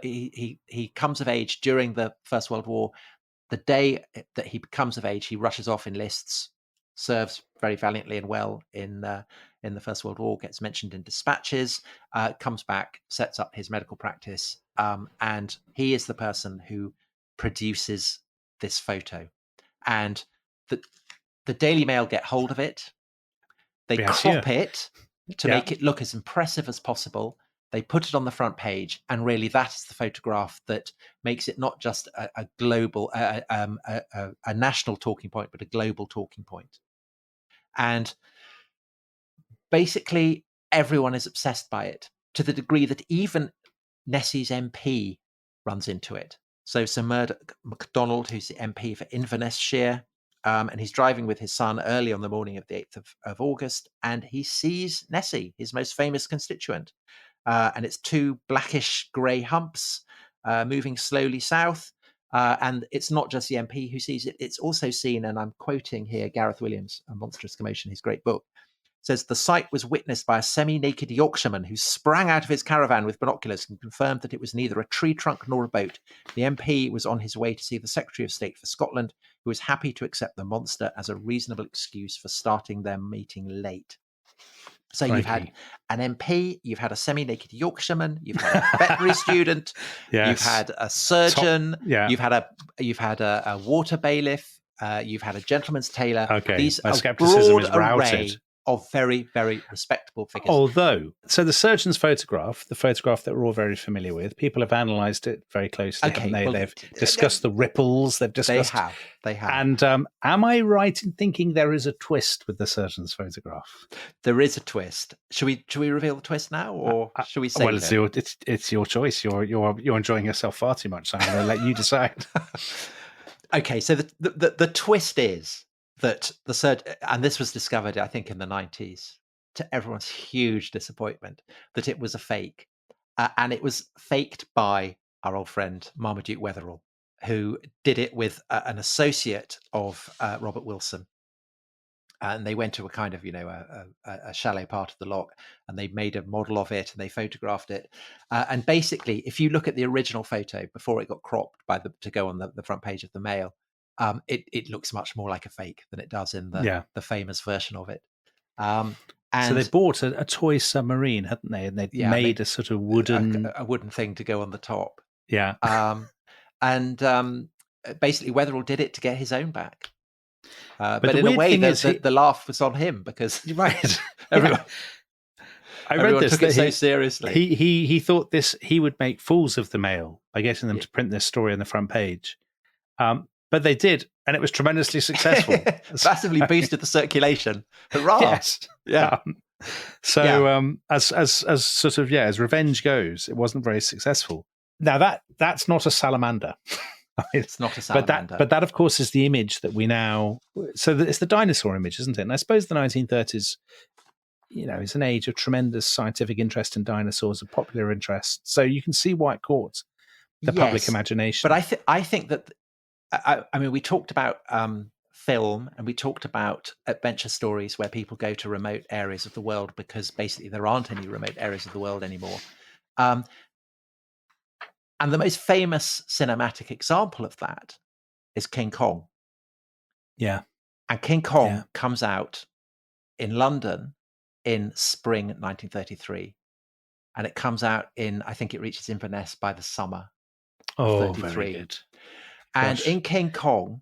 He comes of age during the First World War. The day that he becomes of age, he rushes off, enlists, serves very valiantly and well in the First World War, gets mentioned in dispatches, comes back, sets up his medical practice, and he is the person who produces this photo. And the Daily Mail get hold of it. They crop it to make it look as impressive as possible. They put it on the front page, and really that is the photograph that makes it not just a global, a national talking point, but a global talking point. And basically everyone is obsessed by it, to the degree that even Nessie's MP runs into it. So Sir Murdoch MacDonald, who's the MP for Inverness-shire, and he's driving with his son early on the morning of the 8th of August, and he sees Nessie, his most famous constituent. And it's two blackish grey humps moving slowly south. And it's not just the MP who sees it. It's also seen, and I'm quoting here Gareth Williams, A Monstrous Commotion, his great book, says the sight was witnessed by a semi-naked Yorkshireman who sprang out of his caravan with binoculars and confirmed that it was neither a tree trunk nor a boat. The MP was on his way to see the Secretary of State for Scotland, who was happy to accept the monster as a reasonable excuse for starting their meeting late. So you've had an MP, you've had a semi-naked Yorkshireman, you've had a veterinary student, you've had a surgeon, you've had a water bailiff, you've had a gentleman's tailor. Okay, these my are skepticism broad is routed. Array of very, very respectable figures. Although, so the surgeon's photograph, the photograph that we're all very familiar with, people have analysed it very closely, haven't they? Well, they've discussed the ripples, they've discussed... They have. And am I right in thinking there is a twist with the surgeon's photograph? There is a twist. Should we reveal the twist now, or should we say? Well, it's your choice. You're enjoying yourself far too much, so I'm going to let you decide. Okay, so the twist is that the surgeon, and this was discovered, I think, in the 90s, to everyone's huge disappointment, that it was a fake. And it was faked by our old friend Marmaduke Wetherell, who did it with an associate of Robert Wilson. And they went to a kind of, a shallow part of the loch, and they made a model of it and they photographed it. And basically, if you look at the original photo before it got cropped to go on the front page of the Mail, it looks much more like a fake than it does in the famous version of it. And so they bought a toy submarine, hadn't they? And they made a sort of wooden thing to go on the top. Yeah. Basically, Wetherell did it to get his own back. But in a way, the laugh was on him, because everyone, I read this, took it so seriously. He thought he would make fools of the Mail by getting them to print this story on the front page. But they did, and it was tremendously successful. Massively boosted the circulation. Hurrah! Yes. Yeah. As sort of as revenge goes, it wasn't very successful. Now that's not a salamander. It's not a salamander. But that, of course, is the image that we now. So it's the dinosaur image, isn't it? And I suppose the 1930s, is an age of tremendous scientific interest in dinosaurs, of popular interest. So you can see why it caught the public imagination. But I think that. We talked about film, and we talked about adventure stories where people go to remote areas of the world because basically there aren't any remote areas of the world anymore. And the most famous cinematic example of that is King Kong. Yeah. And King Kong comes out in London in spring 1933. And it comes out I think it reaches Inverness by the summer of 33. Very good. And in King Kong,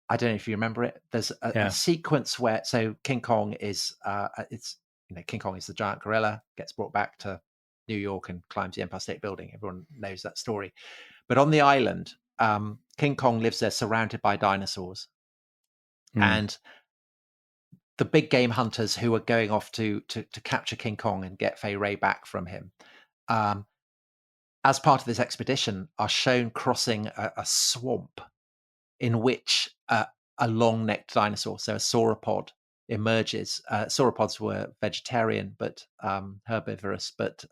I don't know if you remember it. There's a sequence where King Kong is King Kong is the giant gorilla, gets brought back to New York and climbs the Empire State Building. Everyone knows that story. But on the island, King Kong lives there surrounded by dinosaurs. And the big game hunters who are going off to capture King Kong and get Fay Ray back from him, as part of this expedition, are shown crossing a swamp in which a long-necked dinosaur, so a sauropod, emerges. Sauropods were vegetarian but herbivorous, but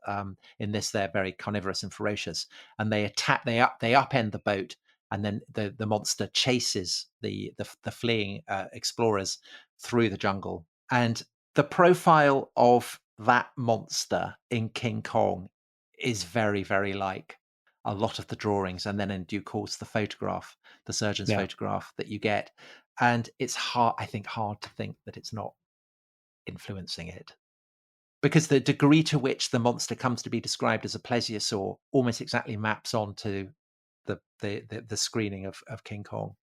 in this they're very carnivorous and ferocious. And they upend the boat, and then the monster chases the fleeing explorers through the jungle. And the profile of that monster in King Kong is very, very like a lot of the drawings, and then in due course the photograph, the surgeon's photograph that you get. And it's hard to think that it's not influencing it, because the degree to which the monster comes to be described as a plesiosaur almost exactly maps onto the screening of King Kong.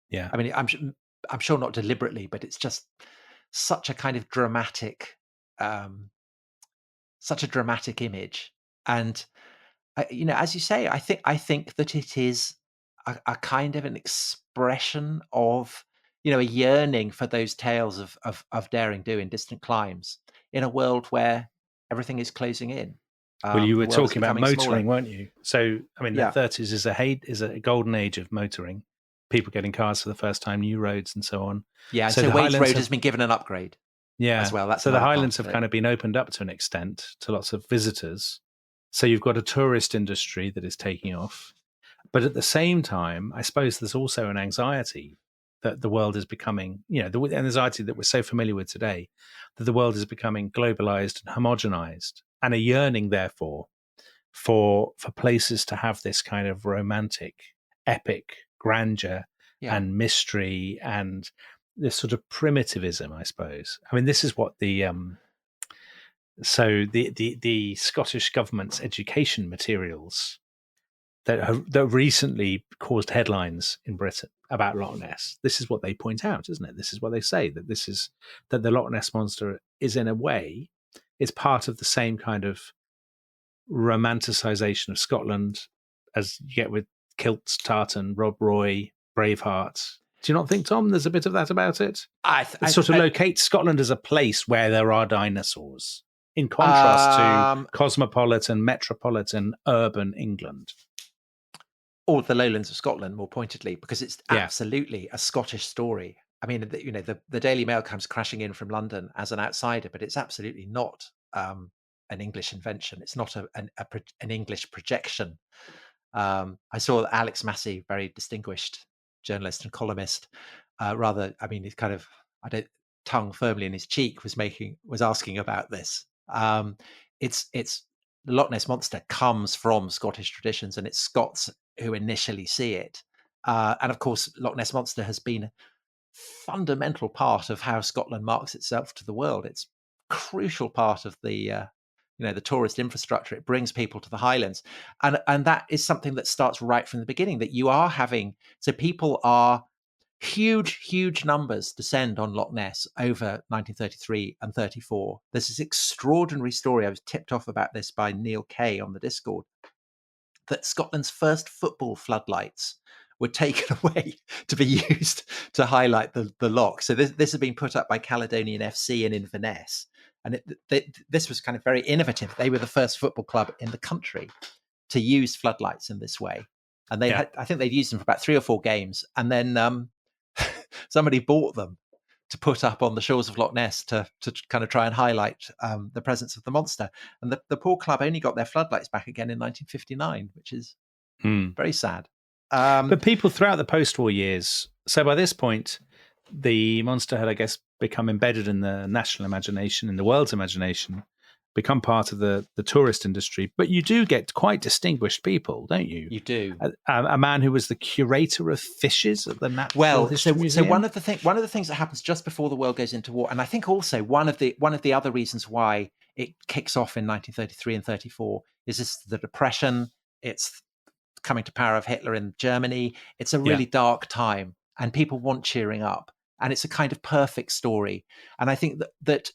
Yeah, I mean, I'm sure not deliberately, but it's just such a kind of dramatic, such a dramatic image. And as you say, I think that it is a kind of an expression of, a yearning for those tales of daring do in distant climes in a world where everything is closing in. Well, you were talking about motoring, smaller, weren't you? So, I mean, the 30s is a golden age of motoring. People getting cars for the first time, new roads, and so on. Yeah, so Wade's Road has been given an upgrade. Yeah, as well. That's so the Highlands have kind of been opened up to an extent to lots of visitors. So you've got a tourist industry that is taking off, but at the same time, I suppose there's also an anxiety that the world is becoming, the anxiety that we're so familiar with today, that the world is becoming globalized and homogenized, and a yearning, therefore, for places to have this kind of romantic, epic grandeur and mystery and this sort of primitivism, I suppose. I mean, this is what the Scottish government's education materials that recently caused headlines in Britain about Loch Ness. This is what they point out, isn't it? This is what they say, that the Loch Ness Monster is, in a way, it's part of the same kind of romanticization of Scotland as you get with Kilts, Tartan, Rob Roy, Braveheart. Do you not think, Tom, there's a bit of that about it? It sort of locates Scotland as a place where there are dinosaurs, in contrast to cosmopolitan, metropolitan, urban England. Or the lowlands of Scotland, more pointedly, because it's absolutely a Scottish story. I mean, the Daily Mail comes crashing in from London as an outsider, but it's absolutely not an English invention. It's not an English projection. I saw Alex Massey, very distinguished journalist and columnist, he's kind of, tongue firmly in his cheek, was asking about this. It's the Loch Ness Monster comes from Scottish traditions, and it's Scots who initially see it. And of course, Loch Ness Monster has been a fundamental part of how Scotland marks itself to the world. It's a crucial part of the tourist infrastructure. It brings people to the Highlands. And that is something that starts right from the beginning, that you are having, so people are huge numbers descend on Loch Ness over 1933 and 34. There's this extraordinary story. I was tipped off about this by Neil Kay on the Discord, that Scotland's first football floodlights were taken away to be used to highlight the loch. So this had been put up by Caledonian FC and Inverness. And this was kind of very innovative. They were the first football club in the country to use floodlights in this way. And I think they'd used them for about 3 or 4 games. And then somebody bought them to put up on the shores of Loch Ness to kind of try and highlight the presence of the monster. And the poor club only got their floodlights back again in 1959, which is very sad. But people throughout the post-war years, so by this point, the monster had, I guess, become embedded in the national imagination, in the world's imagination, become part of the tourist industry. But you do get quite distinguished people, don't you? You do. A man who was the curator of fishes at the Natural History Museum. So one of the things that happens just before the world goes into war, and I think also one of the other reasons why it kicks off in 1933 and 34 is this, the Depression. It's coming to power of Hitler in Germany. It's a really dark time. and people want cheering up, and it's a kind of perfect story. And I think that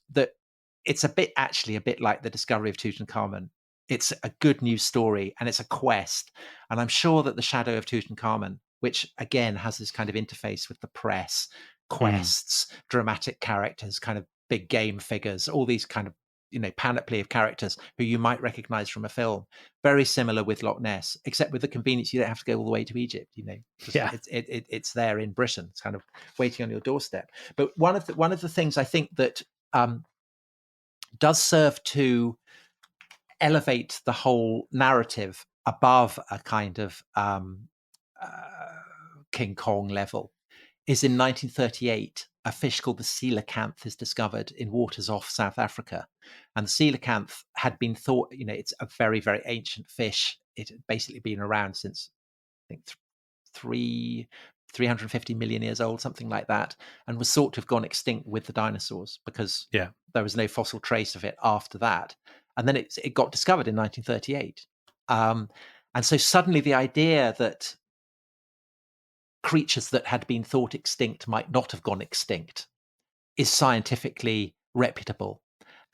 it's a bit like the discovery of Tutankhamun. It's a good news story, and it's a quest. And I'm sure that the Shadow of Tutankhamun, which again has this kind of interface with the press, quests, dramatic characters, kind of big game figures, all these kind of panoply of characters who you might recognize from a film. Very similar with Loch Ness, except with the convenience you don't have to go all the way to Egypt. It's there in Britain. It's kind of waiting on your doorstep. But one of the things I think that does serve to elevate the whole narrative above a kind of King Kong level is in 1938, a fish called the coelacanth is discovered in waters off South Africa. And the coelacanth had been thought, it's a very, very ancient fish. It had basically been around since, I think, 350 million years old, something like that, and was thought to have gone extinct with the dinosaurs because there was no fossil trace of it after that. And then it got discovered in 1938. And so suddenly the idea that creatures that had been thought extinct might not have gone extinct is scientifically reputable.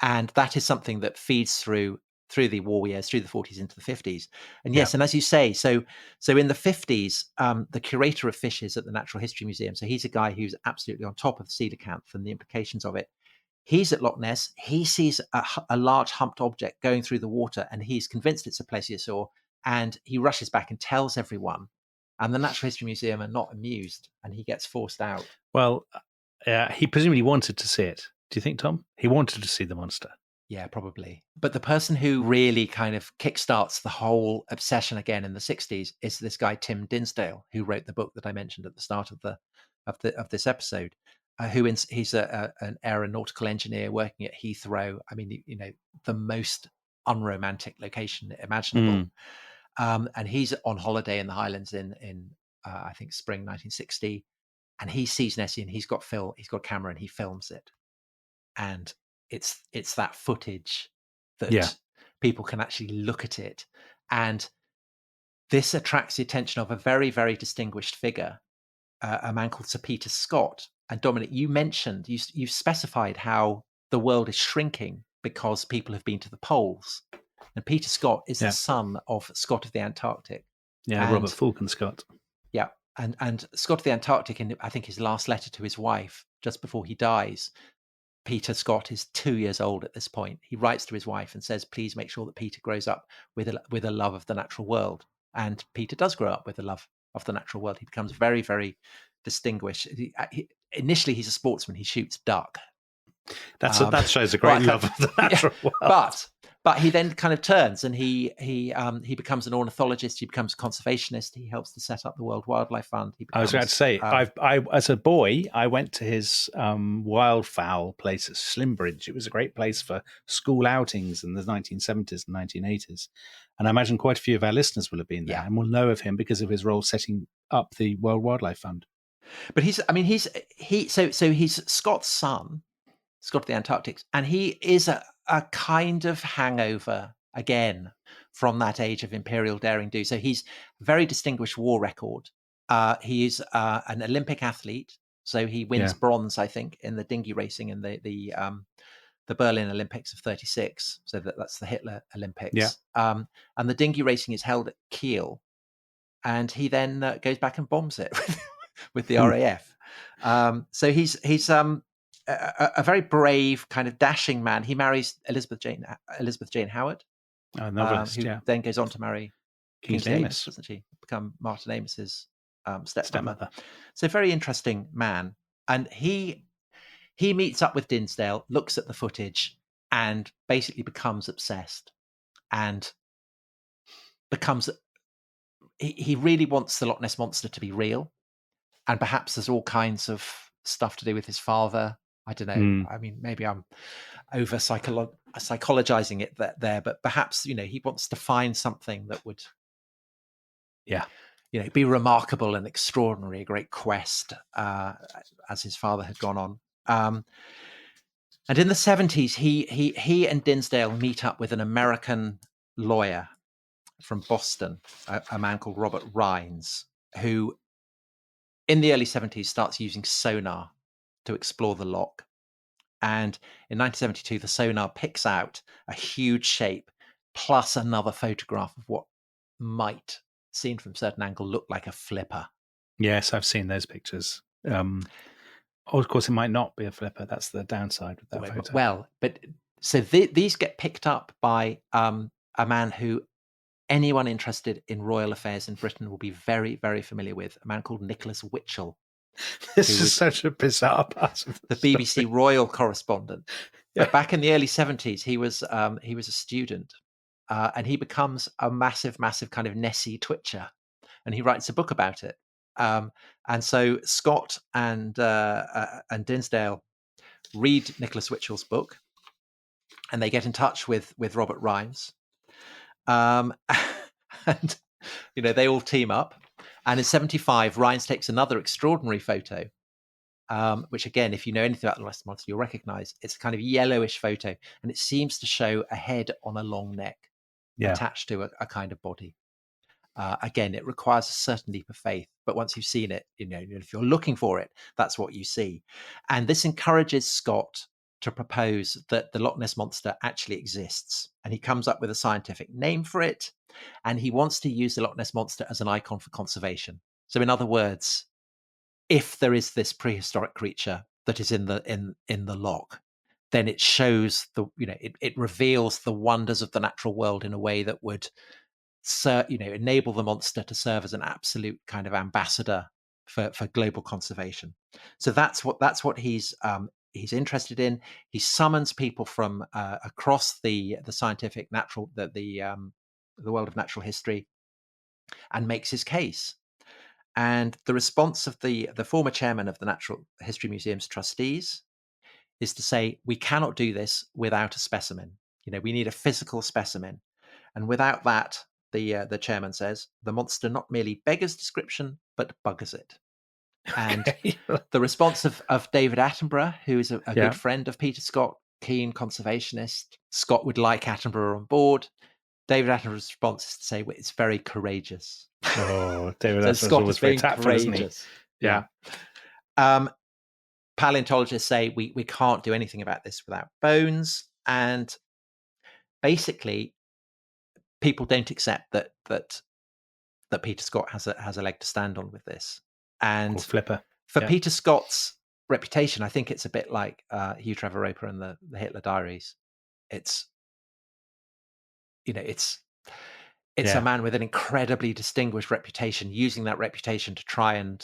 And that is something that feeds through the war years, through the 40s into the 50s. And yes, and as you say, so in the 50s, the curator of fishes at the Natural History Museum, so he's a guy who's absolutely on top of the coelacanth and the implications of it. He's at Loch Ness. He sees a large humped object going through the water, and he's convinced it's a plesiosaur, and he rushes back and tells everyone. And the Natural History Museum are not amused, and he gets forced out. Well, he presumably wanted to see it. Do you think, Tom? He wanted to see the monster. Yeah, probably. But the person who really kind of kickstarts the whole obsession again in the 60s is this guy, Tim Dinsdale, who wrote the book that I mentioned at the start of this episode. He's an aeronautical engineer working at Heathrow. I mean, the most unromantic location imaginable. And he's on holiday in the Highlands in I think spring 1960, and he sees Nessie, and he's got a camera, and he films it. And it's that footage that people can actually look at it, and this attracts the attention of a very, very distinguished figure, a man called Sir Peter Scott. And Dominic, you mentioned, you specified how the world is shrinking because people have been to the poles. And Peter Scott is the son of Scott of the Antarctic. Yeah, Robert Falcon Scott. Yeah, and Scott of the Antarctic, in I think his last letter to his wife, just before he dies, Peter Scott is 2 years old at this point. He writes to his wife and says, please make sure that Peter grows up with a love of the natural world. And Peter does grow up with a love of the natural world. He becomes very, very distinguished. Initially, he's a sportsman. He shoots duck. That shows a great love of the natural world. But he then kind of turns, and he becomes an ornithologist. He becomes a conservationist. He helps to set up the World Wildlife Fund. I was about to say, I as a boy, I went to his wildfowl place at Slimbridge. It was a great place for school outings in the 1970s and 1980s. And I imagine quite a few of our listeners will have been there and will know of him because of his role setting up the World Wildlife Fund. But he's Scott's son, Scott of the Antarctic, and he is a kind of hangover again from that age of imperial daring do. So he's a very distinguished war record. He's an Olympic athlete, so he wins bronze, I think, in the dinghy racing in the Berlin Olympics of 36. So that's the Hitler Olympics. Yeah. And the dinghy racing is held at Kiel, and he then goes back and bombs it with the RAF. So he's a very brave, kind of dashing man. He marries Elizabeth Jane Howard, who then goes on to marry Kingsley Amis, doesn't she? Become Martin Amis's stepmother. So very interesting man. And he meets up with Dinsdale, looks at the footage, and basically becomes obsessed. And he really wants the Loch Ness Monster to be real. And perhaps there's all kinds of stuff to do with his father. I don't know. I mean, maybe I'm over psychologizing it there, but perhaps, he wants to find something that would, be remarkable and extraordinary, a great quest, as his father had gone on. And in the 70s, he and Dinsdale meet up with an American lawyer from Boston, a man called Robert Rines, who in the early 70s, starts using sonar to explore the loch. And in 1972, the sonar picks out a huge shape plus another photograph of what might, seen from a certain angle, look like a flipper. Yes, I've seen those pictures. Of course, it might not be a flipper. That's the downside with that photo. Well, but so these get picked up by a man who anyone interested in royal affairs in Britain will be very, very familiar with, a man called Nicholas Witchell. This is such a bizarre part of the BBC royal correspondent. Yeah. But back in the early 70s, he was a student, and he becomes a massive kind of Nessie twitcher, and he writes a book about it. And so Scott and Dinsdale read Nicholas Witchell's book, and they get in touch with Robert Rhines, and they all team up. And in 75, Rhines takes another extraordinary photo, which again, if you know anything about the Loch Ness Monster, you'll recognize. It's a kind of yellowish photo, and it seems to show a head on a long neck attached to a kind of body. Again, it requires a certain leap of faith, but once you've seen it, if you're looking for it, that's what you see. And this encourages Scott to propose that the Loch Ness Monster actually exists, and he comes up with a scientific name for it, and he wants to use the Loch Ness Monster as an icon for conservation. So in other words, if there is this prehistoric creature that is in the loch, then it shows it reveals the wonders of the natural world in a way that would enable the monster to serve as an absolute kind of ambassador for global conservation. So that's what he's interested in. He summons people from across the scientific the world of natural history, and makes his case. And the response of the former chairman of the Natural History Museum's trustees is to say, we cannot do this without a specimen. We need a physical specimen. And without that, the chairman says, the monster not merely beggars description, but buggers it. And the response of David Attenborough, who is a good friend of Peter Scott, keen conservationist. Scott would like Attenborough on board. David Attenborough's response is to say, well, it's very courageous. Oh, David so Attenborough's Scott always is being very tactful, isn't he? courageous. Yeah. Paleontologists say we can't do anything about this without bones, and basically, people don't accept that Peter Scott has a leg to stand on with this. And flipper for Peter Scott's reputation, I think it's a bit like Hugh Trevor Roper and the Hitler Diaries. It's a man with an incredibly distinguished reputation, using that reputation to try and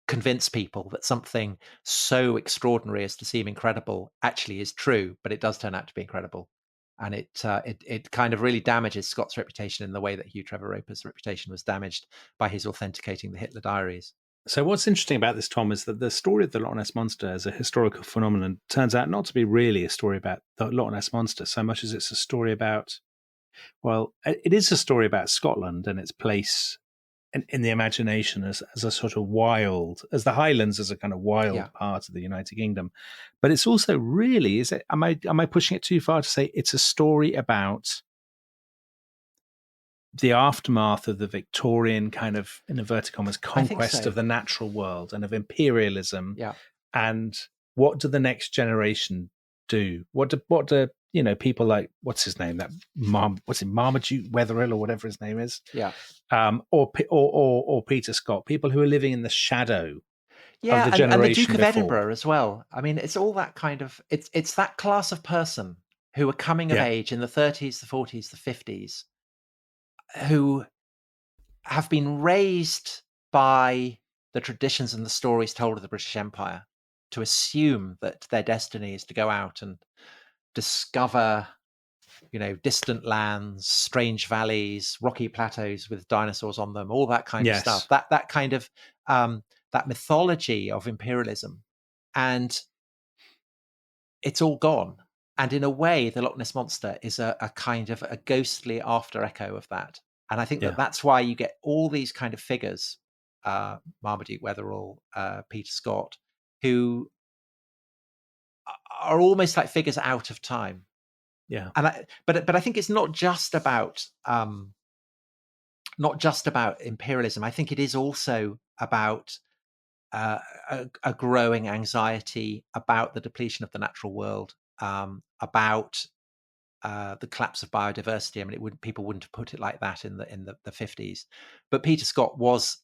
convince people that something so extraordinary as to seem incredible actually is true, but it does turn out to be incredible. And it kind of really damages Scott's reputation in the way that Hugh Trevor Roper's reputation was damaged by his authenticating the Hitler Diaries. So what's interesting about this, Tom, is that the story of the Loch Ness Monster as a historical phenomenon turns out not to be really a story about the Loch Ness Monster so much as it's a story about, well, it is a story about Scotland and its place in the imagination as a sort of wild, as the Highlands as a kind of wild part of the United Kingdom. But it's also really, am I pushing it too far to say it's a story about the aftermath of the Victorian kind of, in inverted commas, conquest of the natural world and of imperialism? Yeah. And what do the next generation do? What do people like, what's his name? Marmaduke Wetherell or whatever his name is? Yeah. Or Peter Scott, people who are living in the shadow of the generation and the Duke of before. Edinburgh as well. I mean, it's all that kind of, it's that class of person who are coming of age in the 30s, the 40s, the 50s, who have been raised by the traditions and the stories told of the British Empire to assume that their destiny is to go out and discover, distant lands, strange valleys, rocky plateaus with dinosaurs on them, all that kind of stuff. That kind of that mythology of imperialism, and it's all gone. And in a way, the Loch Ness Monster is a kind of a ghostly after echo of that. And I think that's why you get all these kind of figures, Marmaduke Wetherell, Peter Scott, who are almost like figures out of time. Yeah. And but I think it's not just about imperialism. I think it is also about a growing anxiety about the depletion of the natural world, about the collapse of biodiversity. I mean, people wouldn't have put it like that in the 50s, but Peter Scott was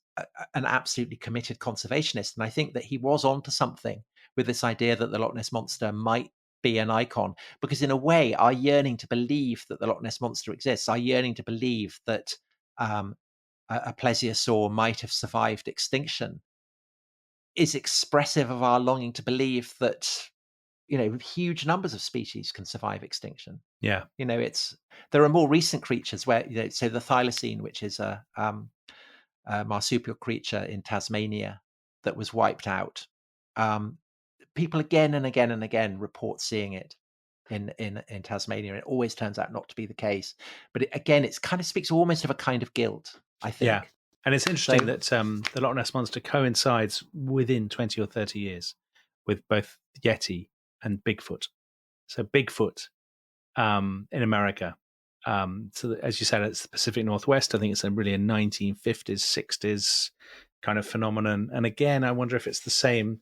an absolutely committed conservationist, and I think that he was onto something with this idea that the Loch Ness Monster might be an icon, because in a way, our yearning to believe that the Loch Ness Monster exists, our yearning to believe that a plesiosaur might have survived extinction, is expressive of our longing to believe that, huge numbers of species can survive extinction. Yeah. There are more recent creatures where, so the thylacine, which is a marsupial creature in Tasmania that was wiped out. People again and again and again report seeing it in Tasmania. It always turns out not to be the case. But it kind of speaks almost of a kind of guilt, I think. Yeah. And it's interesting that the Loch Ness Monster coincides within 20 or 30 years with both Yeti and Bigfoot. So Bigfoot in America. So as you said, it's the Pacific Northwest. I think it's really a 1950s, 60s kind of phenomenon. And again, I wonder if it's the same.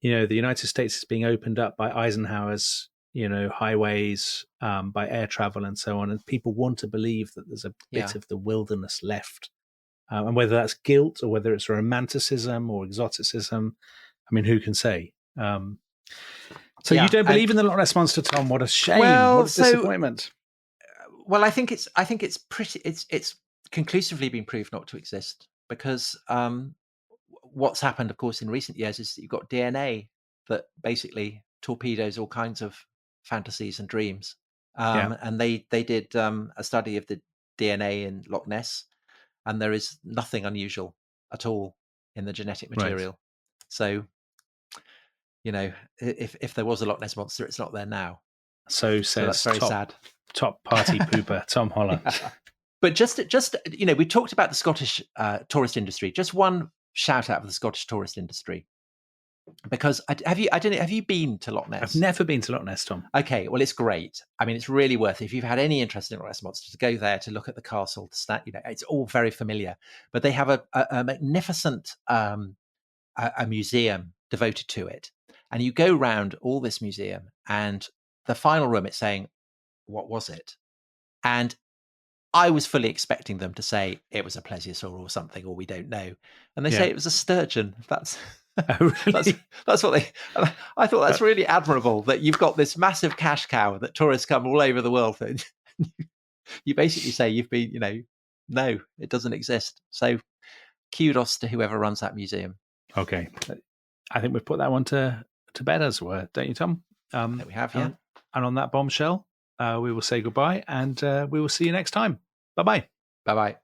The United States is being opened up by Eisenhower's, highways, by air travel and so on. And people want to believe that there's a bit of the wilderness left. And whether that's guilt or whether it's romanticism or exoticism, I mean, who can say? So you don't believe in the Loch Ness Monster, Tom? What a shame! What a disappointment. Well, I think it's conclusively been proved not to exist, because what's happened, of course, in recent years is that you've got DNA that basically torpedoes all kinds of fantasies and dreams. And they did a study of the DNA in Loch Ness, and there is nothing unusual at all in the genetic material. Right. So, if there was a Loch Ness Monster, it's not there now. So that's very sad. Top party pooper, Tom Holler. Yeah. But just we talked about the Scottish tourist industry. Just one shout out for the Scottish tourist industry, because have you been to Loch Ness? I've never been to Loch Ness, Tom. Okay, well, it's great. I mean, it's really worth it. If you've had any interest in Loch Ness Monster, to go there to look at the castle, to stand, it's all very familiar. But they have a magnificent a museum devoted to it, and you go round all this museum, and the final room, it's saying, what was it? And I was fully expecting them to say it was a plesiosaur or something, or we don't know. And they say it was a sturgeon. That's really? that's what they. I thought that's really admirable that you've got this massive cash cow that tourists come all over the world for. You basically say you've been, no, it doesn't exist. So kudos to whoever runs that museum. Okay, I think we've put that one to bed, as it were, don't you, Tom? That we have, yeah. And on that bombshell, we will say goodbye, and we will see you next time. Bye-bye. Bye-bye.